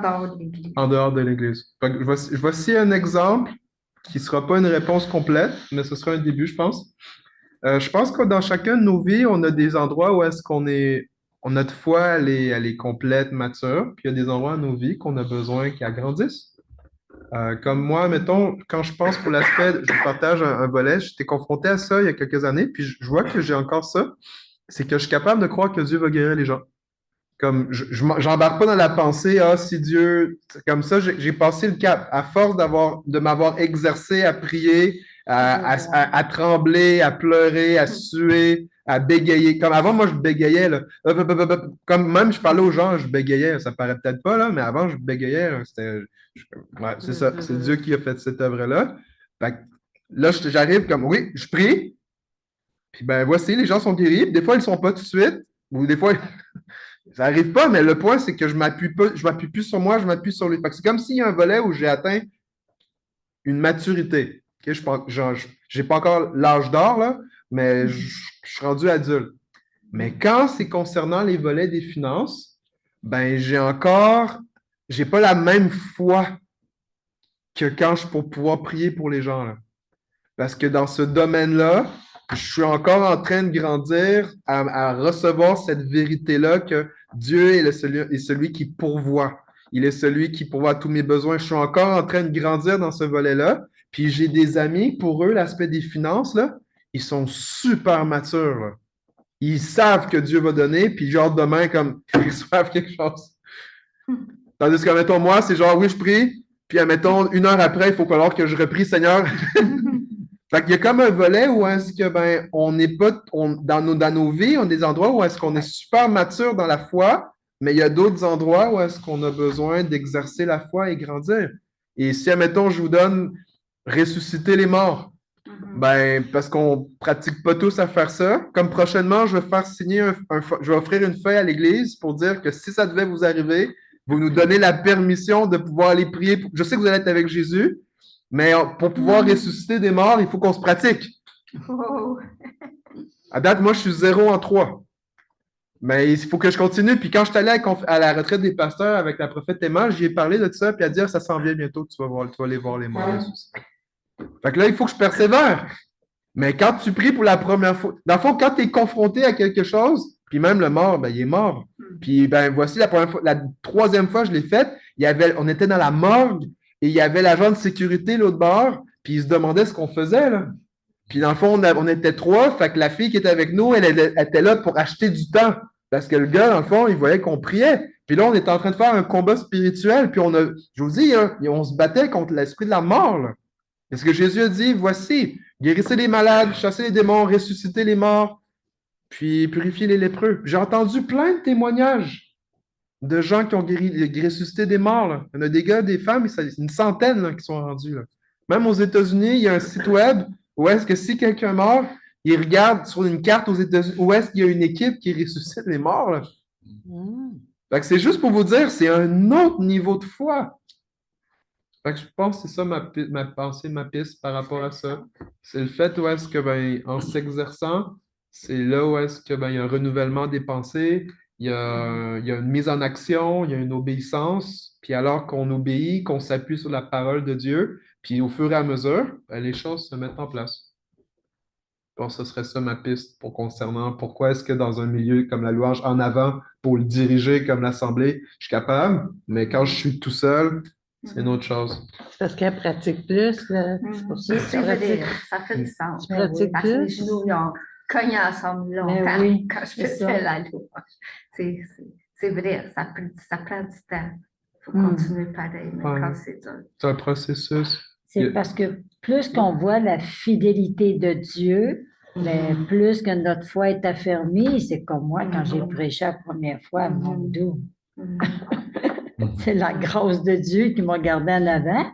dehors de l'Église. En dehors de l'Église. Voici un exemple qui ne sera pas une réponse complète, mais ce sera un début, je pense. Je pense que dans chacun de nos vies, on a des endroits où est-ce notre foi, elle est complète, mature, puis il y a des endroits dans nos vies qu'on a besoin qu'ils agrandissent. Comme moi, mettons, quand je pense pour l'aspect, je partage un volet, j'étais confronté à ça il y a quelques années, puis je vois que j'ai encore ça, c'est que je suis capable de croire que Dieu va guérir les gens. Comme, j'embarque pas dans la pensée, si Dieu, comme ça, j'ai passé le cap. À force de m'avoir exercé à prier, à trembler, à pleurer, à suer, à bégayer. Comme avant, moi, je bégayais, là. Comme même, je parlais aux gens, je bégayais. Ça paraît peut-être pas, là, mais avant, je bégayais. Là, c'est ça. C'est Dieu qui a fait cette œuvre-là. Fait que là, j'arrive comme, oui, je prie. Puis ben, voici, les gens sont guéris. Des fois, ils ne sont pas tout de suite. Ou des fois, ça n'arrive pas, mais le point, c'est que je m'appuie plus sur moi, je m'appuie sur lui. Fait que c'est comme s'il y a un volet où j'ai atteint une maturité. Okay? Je n'ai pas encore l'âge d'or, là, mais je suis rendu adulte. Mais quand c'est concernant les volets des finances, ben j'ai pas la même foi que quand pour pouvoir prier pour les gens, là. Parce que dans ce domaine-là, je suis encore en train de grandir à recevoir cette vérité-là que Dieu est celui qui pourvoit. Il est celui qui pourvoit tous mes besoins. Je suis encore en train de grandir dans ce volet-là. Puis j'ai des amis, pour eux, l'aspect des finances, là, ils sont super matures, là. Ils savent que Dieu va donner, puis genre demain, comme ils reçoivent quelque chose. Tandis que, mettons, moi, c'est genre, oui, je prie, Puis, admettons, 1 heure après, il faut que je reprie, Seigneur. Fait qu'il y a comme un volet où est-ce que, ben, on n'est pas, dans nos vies, on a des endroits où est-ce qu'on est super mature dans la foi, mais il y a d'autres endroits où est-ce qu'on a besoin d'exercer la foi et grandir. Et si, admettons, je vous donne ressusciter les morts, ben, parce qu'on pratique pas tous à faire ça, comme prochainement, je vais faire signer je vais offrir une feuille à l'Église pour dire que si ça devait vous arriver, vous nous donnez la permission de pouvoir aller prier. Je sais que vous allez être avec Jésus, mais pour pouvoir ressusciter des morts, il faut qu'on se pratique. Oh. À date, moi, je suis 0 en 3. Mais il faut que je continue. Puis quand je suis allé à la retraite des pasteurs avec la prophète Emma, j'y ai parlé de ça, puis elle a dit, ça s'en vient bientôt, tu vas aller voir les morts ressuscités. Fait que là, il faut que je persévère. Mais quand tu pries pour la première fois, dans le fond, quand tu es confronté à quelque chose, puis même le mort, ben, il est mort. Puis ben, voici la 3e fois que je l'ai faite, on était dans la morgue et il y avait l'agent de sécurité l'autre bord, puis il se demandait ce qu'on faisait, là. Puis dans le fond, on était 3, fait que la fille qui était avec nous, elle était là pour acheter du temps. Parce que le gars, dans le fond, il voyait qu'on priait. Puis là, on était en train de faire un combat spirituel, puis je vous dis, hein, on se battait contre l'esprit de la mort, là. Parce que Jésus a dit, voici, guérissez les malades, chassez les démons, ressuscitez les morts, puis purifiez les lépreux. J'ai entendu plein de témoignages de gens qui ont ressuscité des morts, là. Il y en a des gars, des femmes, une centaine là, qui sont rendus, là. Même aux États-Unis, il y a un site web où est-ce que si quelqu'un est mort, il regarde sur une carte aux États-Unis où est-ce qu'il y a une équipe qui ressuscite les morts, là. Fait que c'est juste pour vous dire, c'est un autre niveau de foi. Fait que je pense que c'est ça ma pensée, ma piste par rapport à ça. C'est le fait où est-ce que, ben, en s'exerçant, c'est là où est-ce que, ben, il y a un renouvellement des pensées, il y a une mise en action, il y a une obéissance, puis alors qu'on obéit, qu'on s'appuie sur la parole de Dieu, puis au fur et à mesure, ben, les choses se mettent en place. Je pense que ce serait ça ma piste concernant pourquoi est-ce que dans un milieu comme la louange, en avant, pour le diriger comme l'Assemblée, je suis capable, mais quand je suis tout seul, c'est une autre chose. Parce qu'elle pratique plus, là. C'est pour ça que C'est vrai, ça fait du sens. Tu pratiques Parce que les plus? genoux, ils ont cogné ensemble longtemps oui, quand je c'est faisais ça. la louange. C'est vrai, ça prend du temps. Il faut continuer pareil, mais Ouais. quand c'est dur. C'est un processus. C'est parce que plus qu'on voit la fidélité de Dieu, mais plus que notre foi est affermie. C'est comme moi quand j'ai prêché la première fois à Mondo. C'est la grâce de Dieu qui m'a gardé en avant.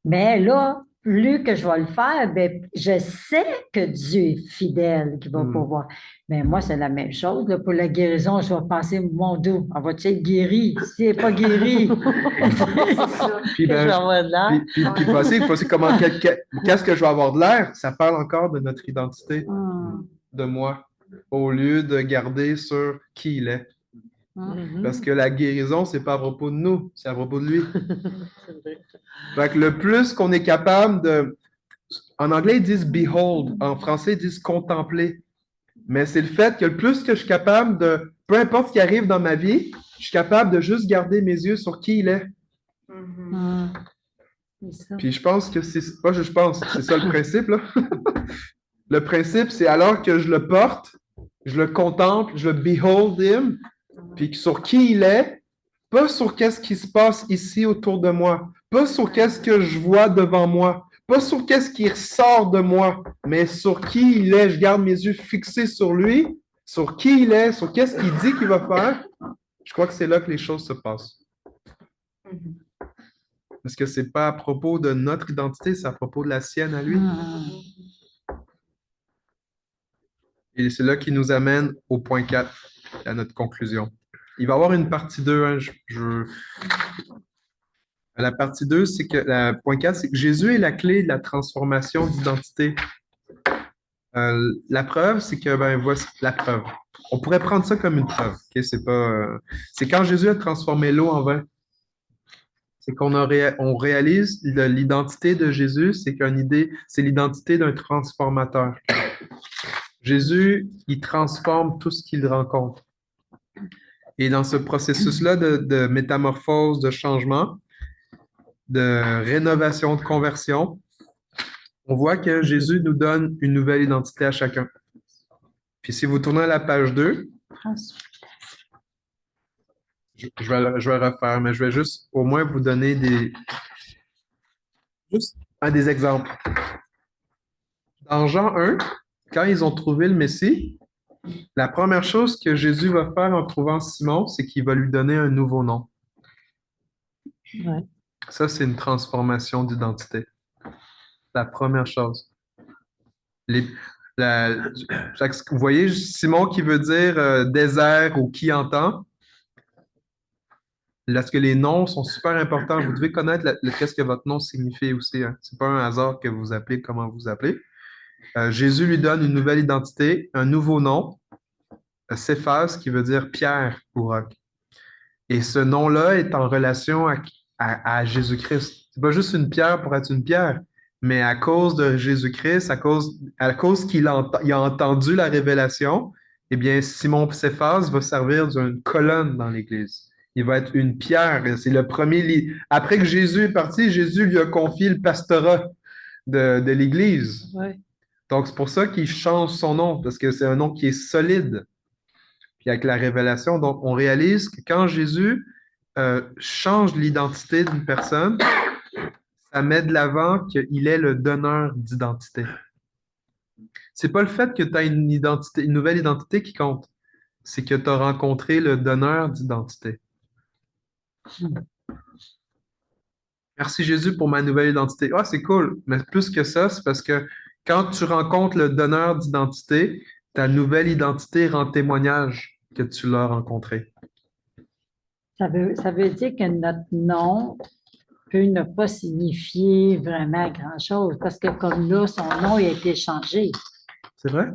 Mais là, plus que je vais le faire, ben, je sais que Dieu est fidèle, qui va pouvoir. Mais moi, c'est la même chose. Là, pour la guérison, je vais penser, mon dos, on va-tu être guéri? S'il n'est pas guéri, Puis, ben, je vais avoir de l'air. puis voici comment qu'est-ce que je vais avoir de l'air? Ça parle encore de notre identité, de moi, au lieu de garder sur qui il est. Parce que la guérison, c'est pas à propos de nous, c'est à propos de lui. Fait que le plus qu'on est capable de... En anglais, ils disent behold. En français, ils disent contempler. Mais c'est le fait que le plus que je suis capable de... Peu importe ce qui arrive dans ma vie, je suis capable de juste garder mes yeux sur qui il est. Puis je pense que c'est... Pas je pense, c'est ça le principe, là. Le principe, c'est alors que je le porte, je le contemple, je le behold him, puis sur qui il est, pas sur qu'est-ce qui se passe ici autour de moi, pas sur qu'est-ce que je vois devant moi, pas sur qu'est-ce qui ressort de moi, mais sur qui il est. Je garde mes yeux fixés sur lui, sur qui il est, sur qu'est-ce qu'il dit qu'il va faire. Je crois que c'est là que les choses se passent. Parce que c'est pas à propos de notre identité, c'est à propos de la sienne à lui. Et c'est là qui nous amène au point 4, à notre conclusion. Il va y avoir une partie 2. Hein, La partie 2, c'est que la point 4, c'est que Jésus est la clé de la transformation d'identité. La preuve, c'est que, ben, voici la preuve. On pourrait prendre ça comme une preuve. Okay? C'est quand Jésus a transformé l'eau en vin. C'est on réalise l'identité de Jésus, c'est l'identité d'un transformateur. Jésus, il transforme tout ce qu'il rencontre. Et dans ce processus-là de métamorphose, de changement, de rénovation, de conversion, on voit que Jésus nous donne une nouvelle identité à chacun. Puis si vous tournez à la page 2, je vais le refaire, mais je vais juste au moins vous donner Juste un des exemples. Dans Jean 1, quand ils ont trouvé le Messie, la première chose que Jésus va faire en trouvant Simon, c'est qu'il va lui donner un nouveau nom. Ouais. Ça, c'est une transformation d'identité. La première chose. Vous voyez, Simon qui veut dire désert ou qui entend. Parce que les noms sont super importants. Vous devez connaître qu'est-ce que votre nom signifie aussi. Hein. Ce n'est pas un hasard que vous appelez comment vous appelez. Jésus lui donne une nouvelle identité, un nouveau nom, Céphas, qui veut dire pierre ou roc. Et ce nom-là est en relation à Jésus-Christ. Ce n'est pas juste une pierre pour être une pierre, mais à cause de Jésus-Christ, à cause qu'il a entendu la révélation, eh bien, Simon Céphas va servir d'une colonne dans l'Église. Il va être une pierre. C'est le premier. Après que Jésus est parti, Jésus lui a confié le pastorat de l'Église. Ouais. Donc, c'est pour ça qu'il change son nom, parce que c'est un nom qui est solide. Puis avec la révélation, donc, on réalise que quand Jésus change l'identité d'une personne, ça met de l'avant qu'il est le donneur d'identité. C'est pas le fait que tu as une nouvelle identité qui compte, c'est que tu as rencontré le donneur d'identité. Merci Jésus pour ma nouvelle identité. Ah, c'est cool, mais plus que ça, c'est parce que quand tu rencontres le donneur d'identité, ta nouvelle identité rend témoignage que tu l'as rencontré. Ça veut dire que notre nom peut ne pas signifier vraiment grand-chose, parce que comme là, son nom a été changé. C'est vrai?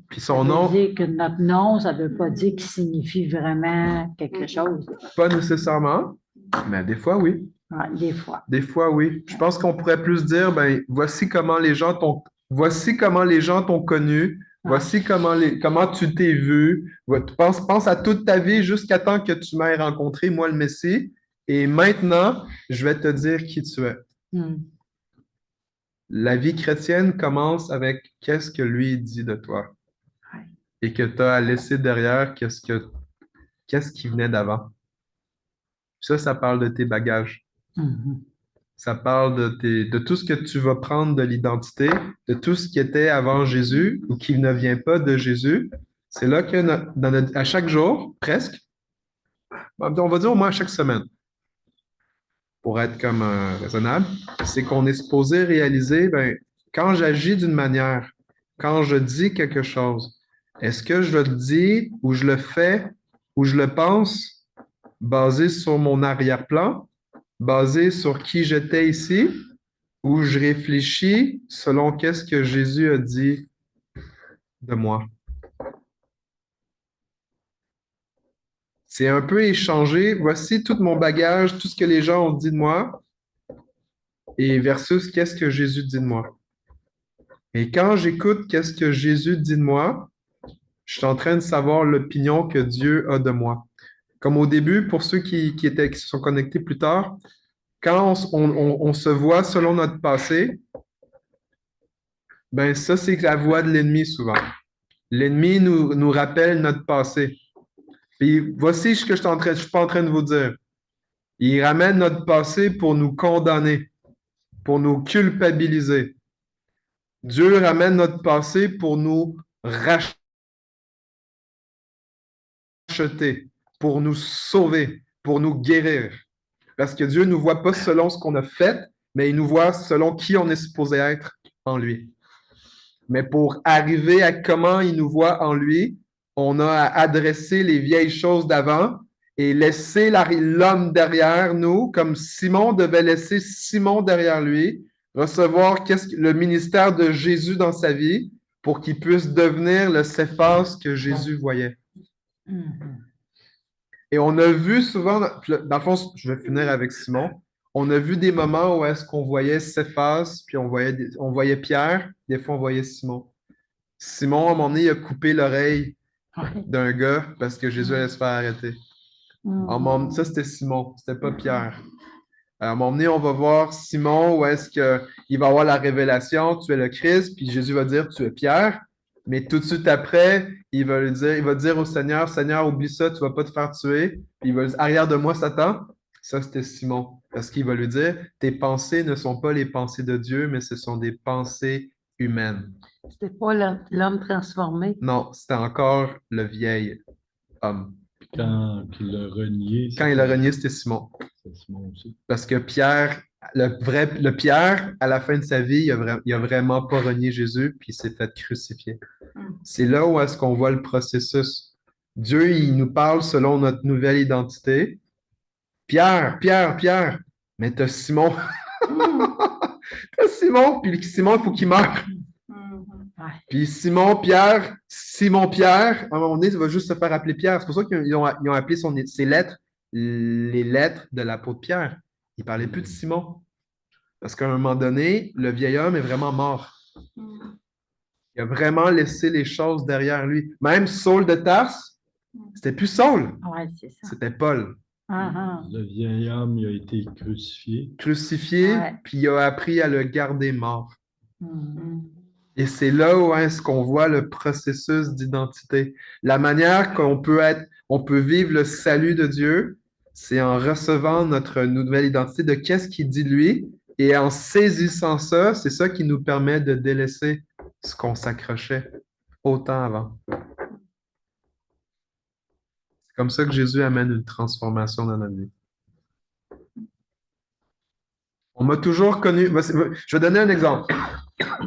Puis son Ça nom. veut dire que notre nom, ça ne veut pas dire qu'il signifie vraiment quelque chose. Pas nécessairement, mais des fois, oui. Ouais, des fois. Des fois, oui. Je pense qu'on pourrait plus dire, ben, voici comment les gens t'ont connu, voici comment tu t'es vu. Pense à toute ta vie jusqu'à temps que tu m'aies rencontré, moi, le Messie. Et maintenant, je vais te dire qui tu es. La vie chrétienne commence avec qu'est-ce que lui dit de toi. Et que tu as à laisser derrière qu'est-ce qui venait d'avant. Ça parle de tes bagages. Ça parle de tout ce que tu vas prendre de l'identité, de tout ce qui était avant Jésus ou qui ne vient pas de Jésus. C'est là que à chaque jour, presque, on va dire au moins à chaque semaine, pour être comme raisonnable, c'est qu'on est supposé réaliser, ben, quand j'agis d'une manière, quand je dis quelque chose, est-ce que je le dis ou je le fais ou je le pense basé sur mon arrière-plan, basé sur qui j'étais ici, ou je réfléchis selon qu'est-ce que Jésus a dit de moi? C'est un peu échangé. Voici tout mon bagage, tout ce que les gens ont dit de moi, et versus qu'est-ce que Jésus dit de moi. Et quand j'écoute qu'est-ce que Jésus dit de moi, je suis en train de savoir l'opinion que Dieu a de moi. Comme au début, pour ceux qui se sont connectés plus tard, quand on se voit selon notre passé, ben ça, c'est la voix de l'ennemi souvent. L'ennemi nous rappelle notre passé. Puis voici ce que je suis pas en train de vous dire. Il ramène notre passé pour nous condamner, pour nous culpabiliser. Dieu ramène notre passé pour nous racheter, pour nous sauver, pour nous guérir. Parce que Dieu ne nous voit pas selon ce qu'on a fait, mais il nous voit selon qui on est supposé être en lui. Mais pour arriver à comment il nous voit en lui, on a à adresser les vieilles choses d'avant et laisser l'homme derrière nous, comme Simon devait laisser Simon derrière lui, recevoir le ministère de Jésus dans sa vie pour qu'il puisse devenir le Céphas que Jésus voyait. Et on a vu souvent, dans le fond, je vais finir avec Simon, on a vu des moments où est-ce qu'on voyait Céphas, puis on voyait Pierre, des fois on voyait Simon. Simon, à un moment donné, il a coupé l'oreille d'un gars parce que Jésus allait se faire arrêter. Ça, c'était Simon, c'était pas Pierre. À un moment donné, on va voir Simon où est-ce qu'il va avoir la révélation, tu es le Christ, puis Jésus va dire, tu es Pierre. Mais tout de suite après, il va dire au Seigneur, Seigneur, oublie ça, tu ne vas pas te faire tuer. Puis il va dire, arrière de moi, Satan. Ça, c'était Simon. Parce qu'il va lui dire, tes pensées ne sont pas les pensées de Dieu, mais ce sont des pensées humaines. C'était pas l'homme transformé. Non, c'était encore le vieil homme. Quand il a renié, Quand il a renié, c'était Simon. c'est Simon aussi. Parce que Pierre, le Pierre, à la fin de sa vie, il a vraiment pas renié Jésus, puis il s'est fait crucifier. C'est là où est-ce qu'on voit le processus. Dieu, il nous parle selon notre nouvelle identité. Pierre, Pierre, Pierre, mais t'as Simon. T'as Simon, puis Simon, il faut qu'il meure. Puis Simon Pierre, à un moment donné, il va juste se faire appeler Pierre. C'est pour ça qu'ils ont appelé ses lettres les lettres de l'apôtre Pierre. Il ne parlait plus de Simon. Parce qu'à un moment donné, le vieil homme est vraiment mort. Il a vraiment laissé les choses derrière lui. Même Saul de Tarse, c'était plus Saul. Ouais, c'est ça. C'était Paul. Le vieil homme, il a été crucifié. Crucifié, Ouais. puis il a appris à le garder mort. Et c'est là où est-ce qu'on voit le processus d'identité. La manière qu'on peut vivre le salut de Dieu, c'est en recevant notre nouvelle identité de qu'est-ce qu'il dit de lui, et en saisissant ça, c'est ça qui nous permet de délaisser ce qu'on s'accrochait autant avant. C'est comme ça que Jésus amène une transformation dans notre vie. On m'a toujours connu. Je vais donner un exemple.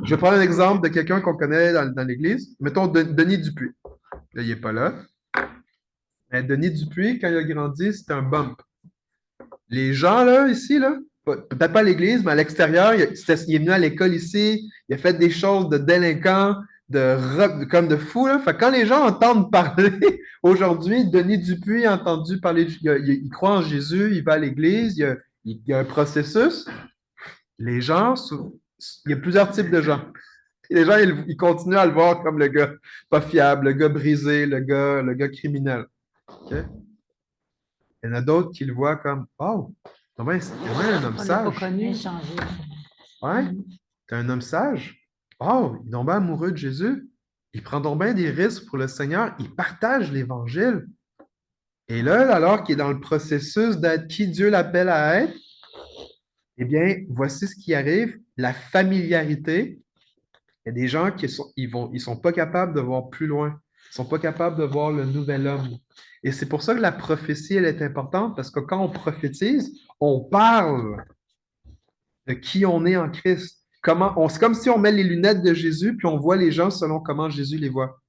Je vais prendre un exemple de quelqu'un qu'on connaît dans l'Église. Mettons Denis Dupuis. Là, il n'est pas là. Mais Denis Dupuis, quand il a grandi, c'était un bump. Les gens, là, ici, là, peut-être pas à l'Église, mais à l'extérieur, il est venu à l'école ici, il a fait des choses de délinquant, comme de fou. Là. Fait que quand les gens entendent parler, aujourd'hui, Denis Dupuis a entendu parler, il croit en Jésus, il va à l'Église, il y a un processus. Les gens, il y a plusieurs types de gens. Les gens, ils continuent à le voir comme le gars pas fiable, le gars brisé, le gars criminel. Okay? Il y en a d'autres qui le voient comme oh, c'est un homme sage. Ouais, t'es un homme sage. Oh, il est donc bien amoureux de Jésus. Il prend donc bien des risques pour le Seigneur. Il partage l'Évangile. Et là, alors qu'il est dans le processus d'être qui Dieu l'appelle à être, eh bien, voici ce qui arrive, la familiarité. Il y a des gens qui sont pas capables de voir plus loin. Ils ne sont pas capables de voir le nouvel homme. Et c'est pour ça que la prophétie, elle est importante, parce que quand on prophétise, on parle de qui on est en Christ. C'est comme si on met les lunettes de Jésus, puis on voit les gens selon comment Jésus les voit.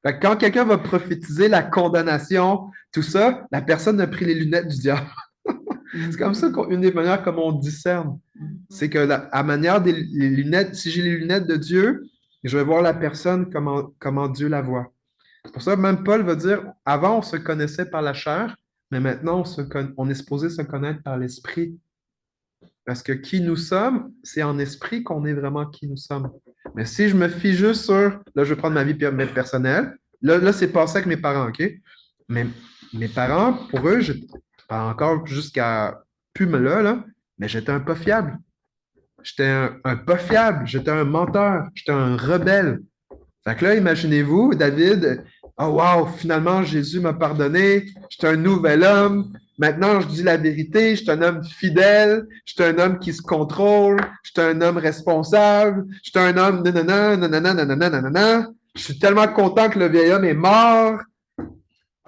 Fait que quand quelqu'un va prophétiser la condamnation, tout ça, la personne a pris les lunettes du diable. C'est comme ça qu'une des manières comme on discerne. C'est que à manière des les lunettes, si j'ai les lunettes de Dieu, je vais voir la personne comment Dieu la voit. C'est pour ça que même Paul va dire, avant on se connaissait par la chair, mais maintenant on est supposé se connaître par l'esprit. Parce que qui nous sommes, c'est en esprit qu'on est vraiment qui nous sommes. Mais si je me fie juste sur, là je vais prendre ma vie personnelle, là c'est passé avec mes parents, OK? Mais mes parents, pour eux, pas encore jusqu'à plus là, mais j'étais un pas fiable. J'étais un pas fiable, j'étais un menteur, j'étais un rebelle. Fait que là, imaginez-vous, David, oh wow, finalement, Jésus m'a pardonné, j'étais un nouvel homme, maintenant je dis la vérité, j'étais un homme fidèle, j'étais un homme qui se contrôle, j'étais un homme responsable, j'étais un homme nanana, nanana, nanana, nanana. Je suis tellement content que le vieil homme est mort.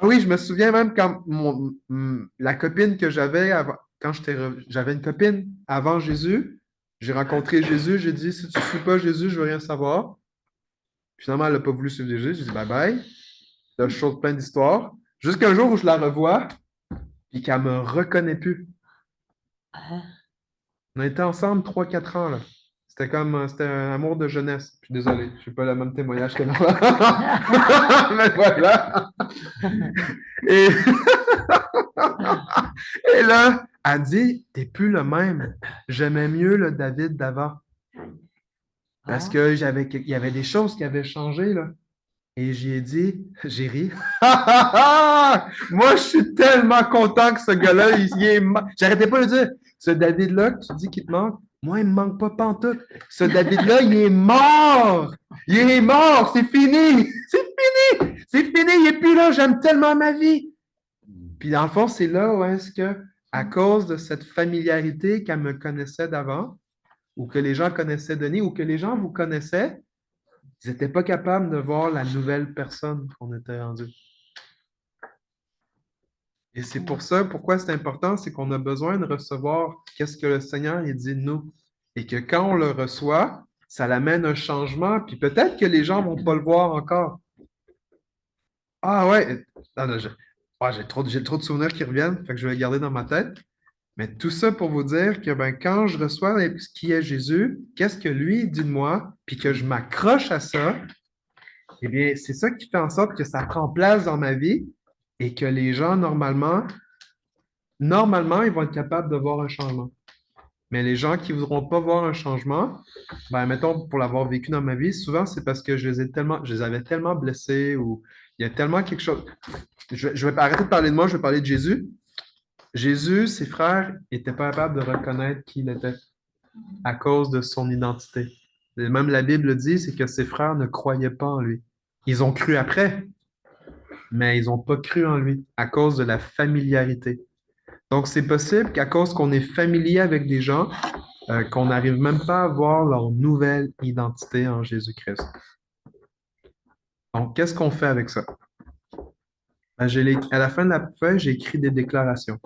Ah oui, je me souviens même quand la copine que j'avais quand j'avais une copine avant Jésus, j'ai rencontré Jésus, j'ai dit, si tu ne suis pas Jésus, je ne veux rien savoir. Finalement, elle n'a pas voulu suivre Jésus, j'ai dit bye bye. Là, je saute plein d'histoires. Jusqu'un jour où je la revois, et qu'elle ne me reconnaît plus. On a été ensemble 3-4 ans, là. C'était un amour de jeunesse. Je suis désolé, je n'ai pas le même témoignage que là. Mais voilà. Et là, elle dit, t'es plus le même. J'aimais mieux le David d'avant. Parce que il y avait des choses qui avaient changé, là. Et j'ai ri. Moi, je suis tellement content que ce gars-là, il est mort. J'arrêtais pas de dire, ce David-là que tu dis qu'il te manque, moi, il ne me manque pas pantoute. Ce David-là, il est mort. Il est mort. C'est fini. C'est fini. C'est fini. Il n'est plus là. J'aime tellement ma vie. Puis dans le fond, c'est là où est-ce que à cause de cette familiarité qu'elle me connaissait d'avant, ou que les gens connaissaient Denis, ou que les gens vous connaissaient, ils n'étaient pas capables de voir la nouvelle personne qu'on était rendu. Et c'est pour ça, pourquoi c'est important, c'est qu'on a besoin de recevoir qu'est-ce que le Seigneur il dit de nous. Et que quand on le reçoit, ça l'amène un changement, puis peut-être que les gens ne vont pas le voir encore. Ah ouais, non, non, j'ai trop de souvenirs qui reviennent, fait que je vais les garder dans ma tête. Mais tout ça pour vous dire que ben, quand je reçois ce qui est Jésus, qu'est-ce que lui dit de moi, puis que je m'accroche à ça, eh bien, c'est ça qui fait en sorte que ça prend place dans ma vie et que les gens, normalement, ils vont être capables de voir un changement. Mais les gens qui ne voudront pas voir un changement, ben, mettons, pour l'avoir vécu dans ma vie, souvent, c'est parce que je les avais tellement blessés ou il y a tellement quelque chose. Je vais arrêter de parler de moi, je vais parler de Jésus. Jésus, ses frères n'étaient pas capables de reconnaître qui il était à cause de son identité. Et même la Bible dit, c'est que ses frères ne croyaient pas en lui. Ils ont cru après, mais ils n'ont pas cru en lui à cause de la familiarité. Donc, c'est possible qu'à cause qu'on est familier avec des gens, qu'on n'arrive même pas à voir leur nouvelle identité en Jésus-Christ. Donc, qu'est-ce qu'on fait avec ça? Ben, à la fin de la feuille, j'ai écrit des déclarations.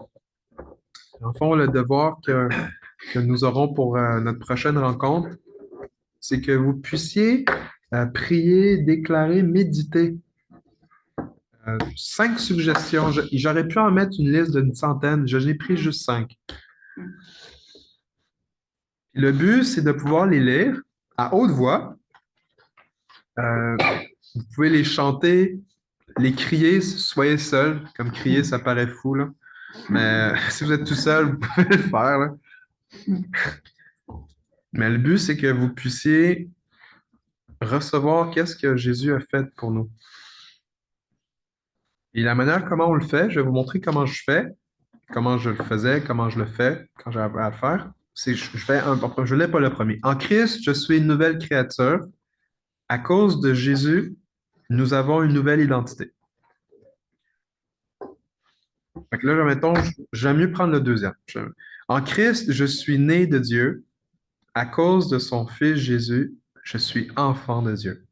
En fond, le devoir que nous aurons pour notre prochaine rencontre, c'est que vous puissiez prier, déclarer, méditer. 5 suggestions. J'aurais pu en mettre une liste d'une centaine. Je n'ai pris juste 5. Le but, c'est de pouvoir les lire à haute voix. Vous pouvez les chanter, les crier, soyez seul. Comme crier, ça paraît fou, là. Mais si vous êtes tout seul, vous pouvez le faire, là. Mais le but, c'est que vous puissiez recevoir qu'est-ce que Jésus a fait pour nous. Et la manière comment on le fait, je vais vous montrer comment je fais, comment je le faisais, comment je le fais quand j'ai à le faire. Je ne l'ai pas le premier. En Christ, je suis une nouvelle créature. À cause de Jésus, nous avons une nouvelle identité. Fait que là, mettons, j'aime mieux prendre le deuxième. En Christ, je suis né de Dieu. À cause de son Fils Jésus, je suis enfant de Dieu.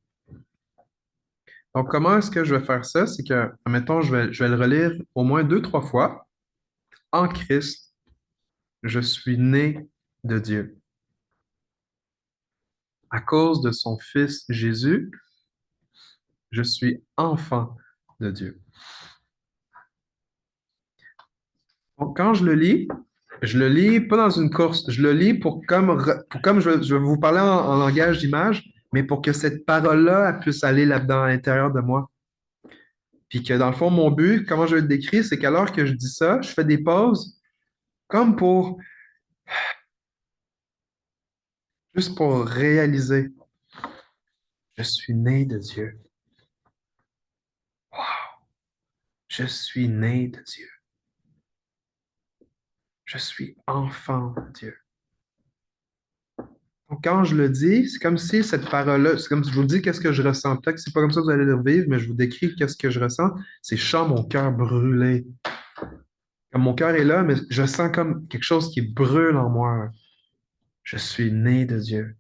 Donc, comment est-ce que je vais faire ça? C'est que, mettons, je vais le relire au moins 2-3 fois. En Christ, je suis né de Dieu. À cause de son Fils Jésus, je suis enfant de Dieu. Donc, quand je le lis pas dans une course, je le lis pour comme je vais vous parler en langage d'image, mais pour que cette parole-là elle puisse aller là-dedans, à l'intérieur de moi. Puis que dans le fond, mon but, comment je vais le décrire, c'est qu'à l'heure que je dis ça, je fais des pauses comme juste pour réaliser, je suis né de Dieu. Wow! Je suis né de Dieu. Je suis enfant de Dieu. Donc, quand je le dis, c'est comme si cette parole-là, c'est comme si je vous dis qu'est-ce que je ressens. Peut-être que c'est pas comme ça que vous allez le vivre, mais je vous décris qu'est-ce que je ressens. C'est je sens mon cœur brûler. Comme mon cœur est là, mais je sens comme quelque chose qui brûle en moi. Je suis né de Dieu.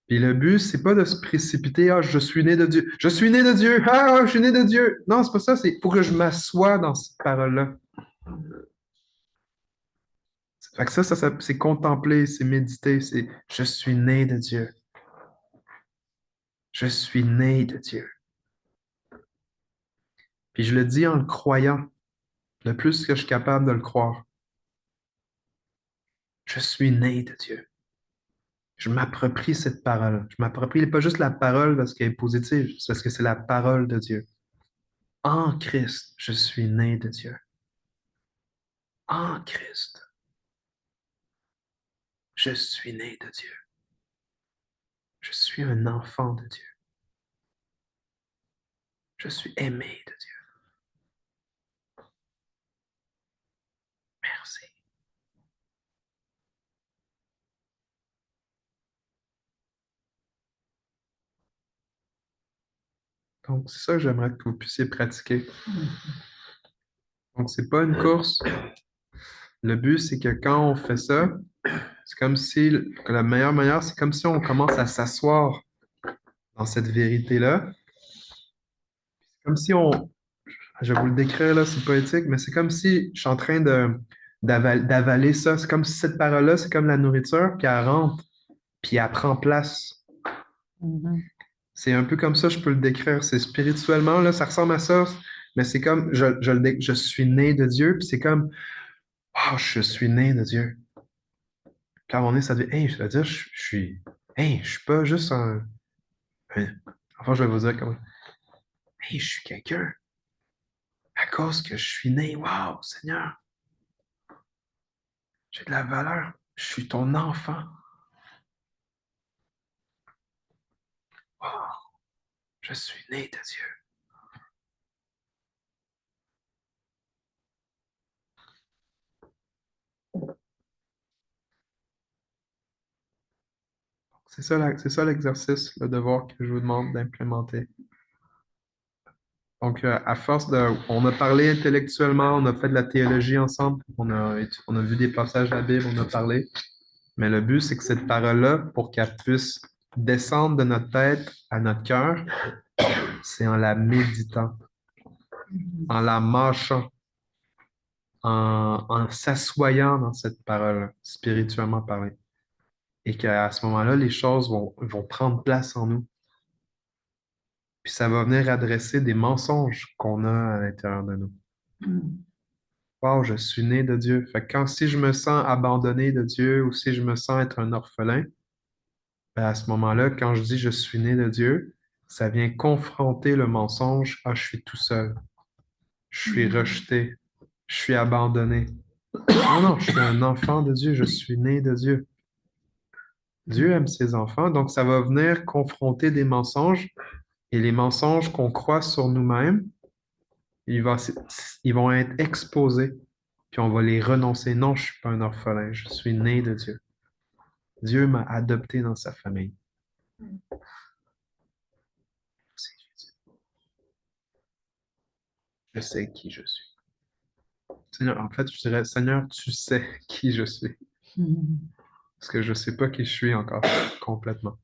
Puis le but, c'est pas de se précipiter. Ah, je suis né de Dieu. Je suis né de Dieu. Ah, je suis né de Dieu. Non, c'est pas ça. C'est pour que je m'assoie dans cette parole-là. Fait que ça, c'est contempler, c'est méditer, c'est je suis né de Dieu. Je suis né de Dieu. Puis je le dis en le croyant, le plus que je suis capable de le croire. Je suis né de Dieu. Je m'approprie cette parole. Je m'approprie pas juste la parole parce qu'elle est positive, c'est parce que c'est la parole de Dieu. En Christ, je suis né de Dieu. En Christ, je suis né de Dieu. Je suis un enfant de Dieu. Je suis aimé de Dieu. Merci. Donc, c'est ça que j'aimerais que vous puissiez pratiquer. Donc, c'est pas une course. Le but, c'est que quand on fait ça, c'est comme si, la meilleure manière, c'est comme si on commence à s'asseoir dans cette vérité-là. C'est comme si je vais vous le décrire là, c'est poétique, mais c'est comme si je suis en train d'avaler ça. C'est comme si cette parole-là, c'est comme la nourriture, puis elle rentre, puis elle prend place. C'est un peu comme ça, je peux le décrire. C'est spirituellement, là, ça ressemble à ça, mais c'est comme, je suis né de Dieu, puis c'est comme, oh, je suis né de Dieu. Puis à un moment donné, ça devient, hey, je veux dire, je suis pas juste enfin, je vais vous dire comment, hey, je suis quelqu'un. À cause que je suis né, wow, Seigneur, j'ai de la valeur, je suis ton enfant. Wow, je suis né de Dieu. C'est ça l'exercice, le devoir que je vous demande d'implémenter. Donc, à force on a parlé intellectuellement, on a fait de la théologie ensemble, on a vu des passages de la Bible, on a parlé. Mais le but, c'est que cette parole-là, pour qu'elle puisse descendre de notre tête à notre cœur, c'est en la méditant, en la mâchant, en s'assoyant dans cette parole, spirituellement parlé. Et qu'à ce moment-là, les choses vont prendre place en nous. Puis ça va venir adresser des mensonges qu'on a à l'intérieur de nous. Wow, je suis né de Dieu. Fait que si je me sens abandonné de Dieu ou si je me sens être un orphelin, ben à ce moment-là, quand je dis je suis né de Dieu, ça vient confronter le mensonge. Ah, je suis tout seul. Je suis rejeté. Je suis abandonné. Non, je suis un enfant de Dieu. Je suis né de Dieu. Dieu aime ses enfants, donc ça va venir confronter des mensonges. Et les mensonges qu'on croit sur nous-mêmes, ils vont être exposés, puis on va les renoncer. Non, je ne suis pas un orphelin, je suis né de Dieu. Dieu m'a adopté dans sa famille. Je sais qui je suis. Seigneur, en fait, je dirais, Seigneur, tu sais qui je suis. Parce que je ne sais pas qui je suis encore complètement.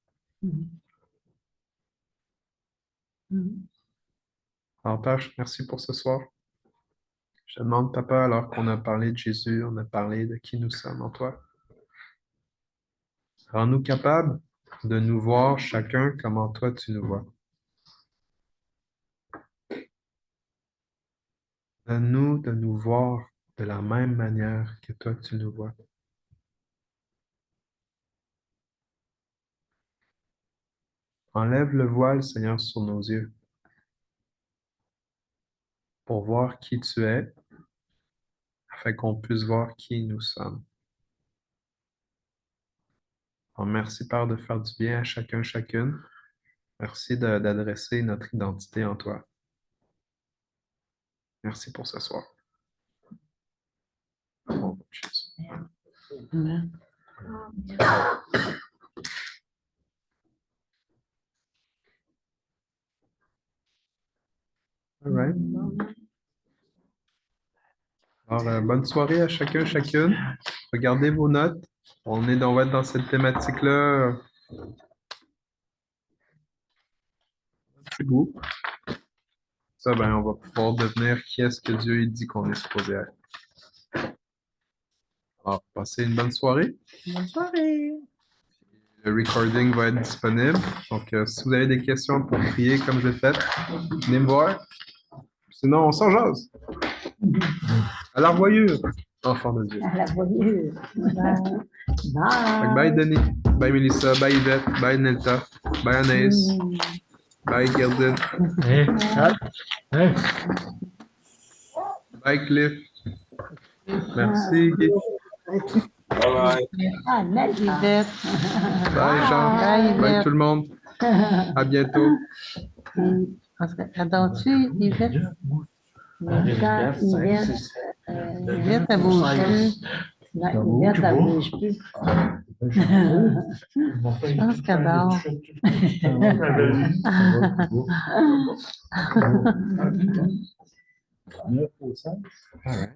Alors, Père, merci pour ce soir. Je te demande, Papa, alors qu'on a parlé de Jésus, on a parlé de qui nous sommes en toi. Rends-nous capables de nous voir chacun comme en toi tu nous vois. Donne-nous de nous voir de la même manière que toi tu nous vois. Enlève le voile, Seigneur, sur nos yeux pour voir qui tu es, afin qu'on puisse voir qui nous sommes. Alors, merci, Père, de faire du bien à chacun, chacune. Merci d'adresser notre identité en toi. Merci pour ce soir. Au nom de Jésus. Amen. All right. Alors, bonne soirée à chacun, chacune. Regardez vos notes. On va être dans cette thématique-là. C'est beau. Ça, on va pouvoir devenir qui est-ce que Dieu dit qu'on est supposé être. Alors, passez une bonne soirée. Bonne soirée. Le recording va être disponible. Donc, si vous avez des questions pour prier comme je l'ai fait, venez me voir. Sinon, on s'en jase. À la revoyure, enfant de Dieu. À la voyure. Bye. Bye Denis, bye Melissa, bye Yvette, bye Nelta, bye Anaïs, bye Gerdine, bye Cliff. Merci Guy. Bye. Ah, merci. Yvette. Bye Jean, Bye, bye Yvette. tout le monde. À bientôt. Adores-tu Yvette? Yvette, Yvette, elle bouge plus. Yvette, elle bouge plus. Je pense qu'elle dort. 9 au 16. All right.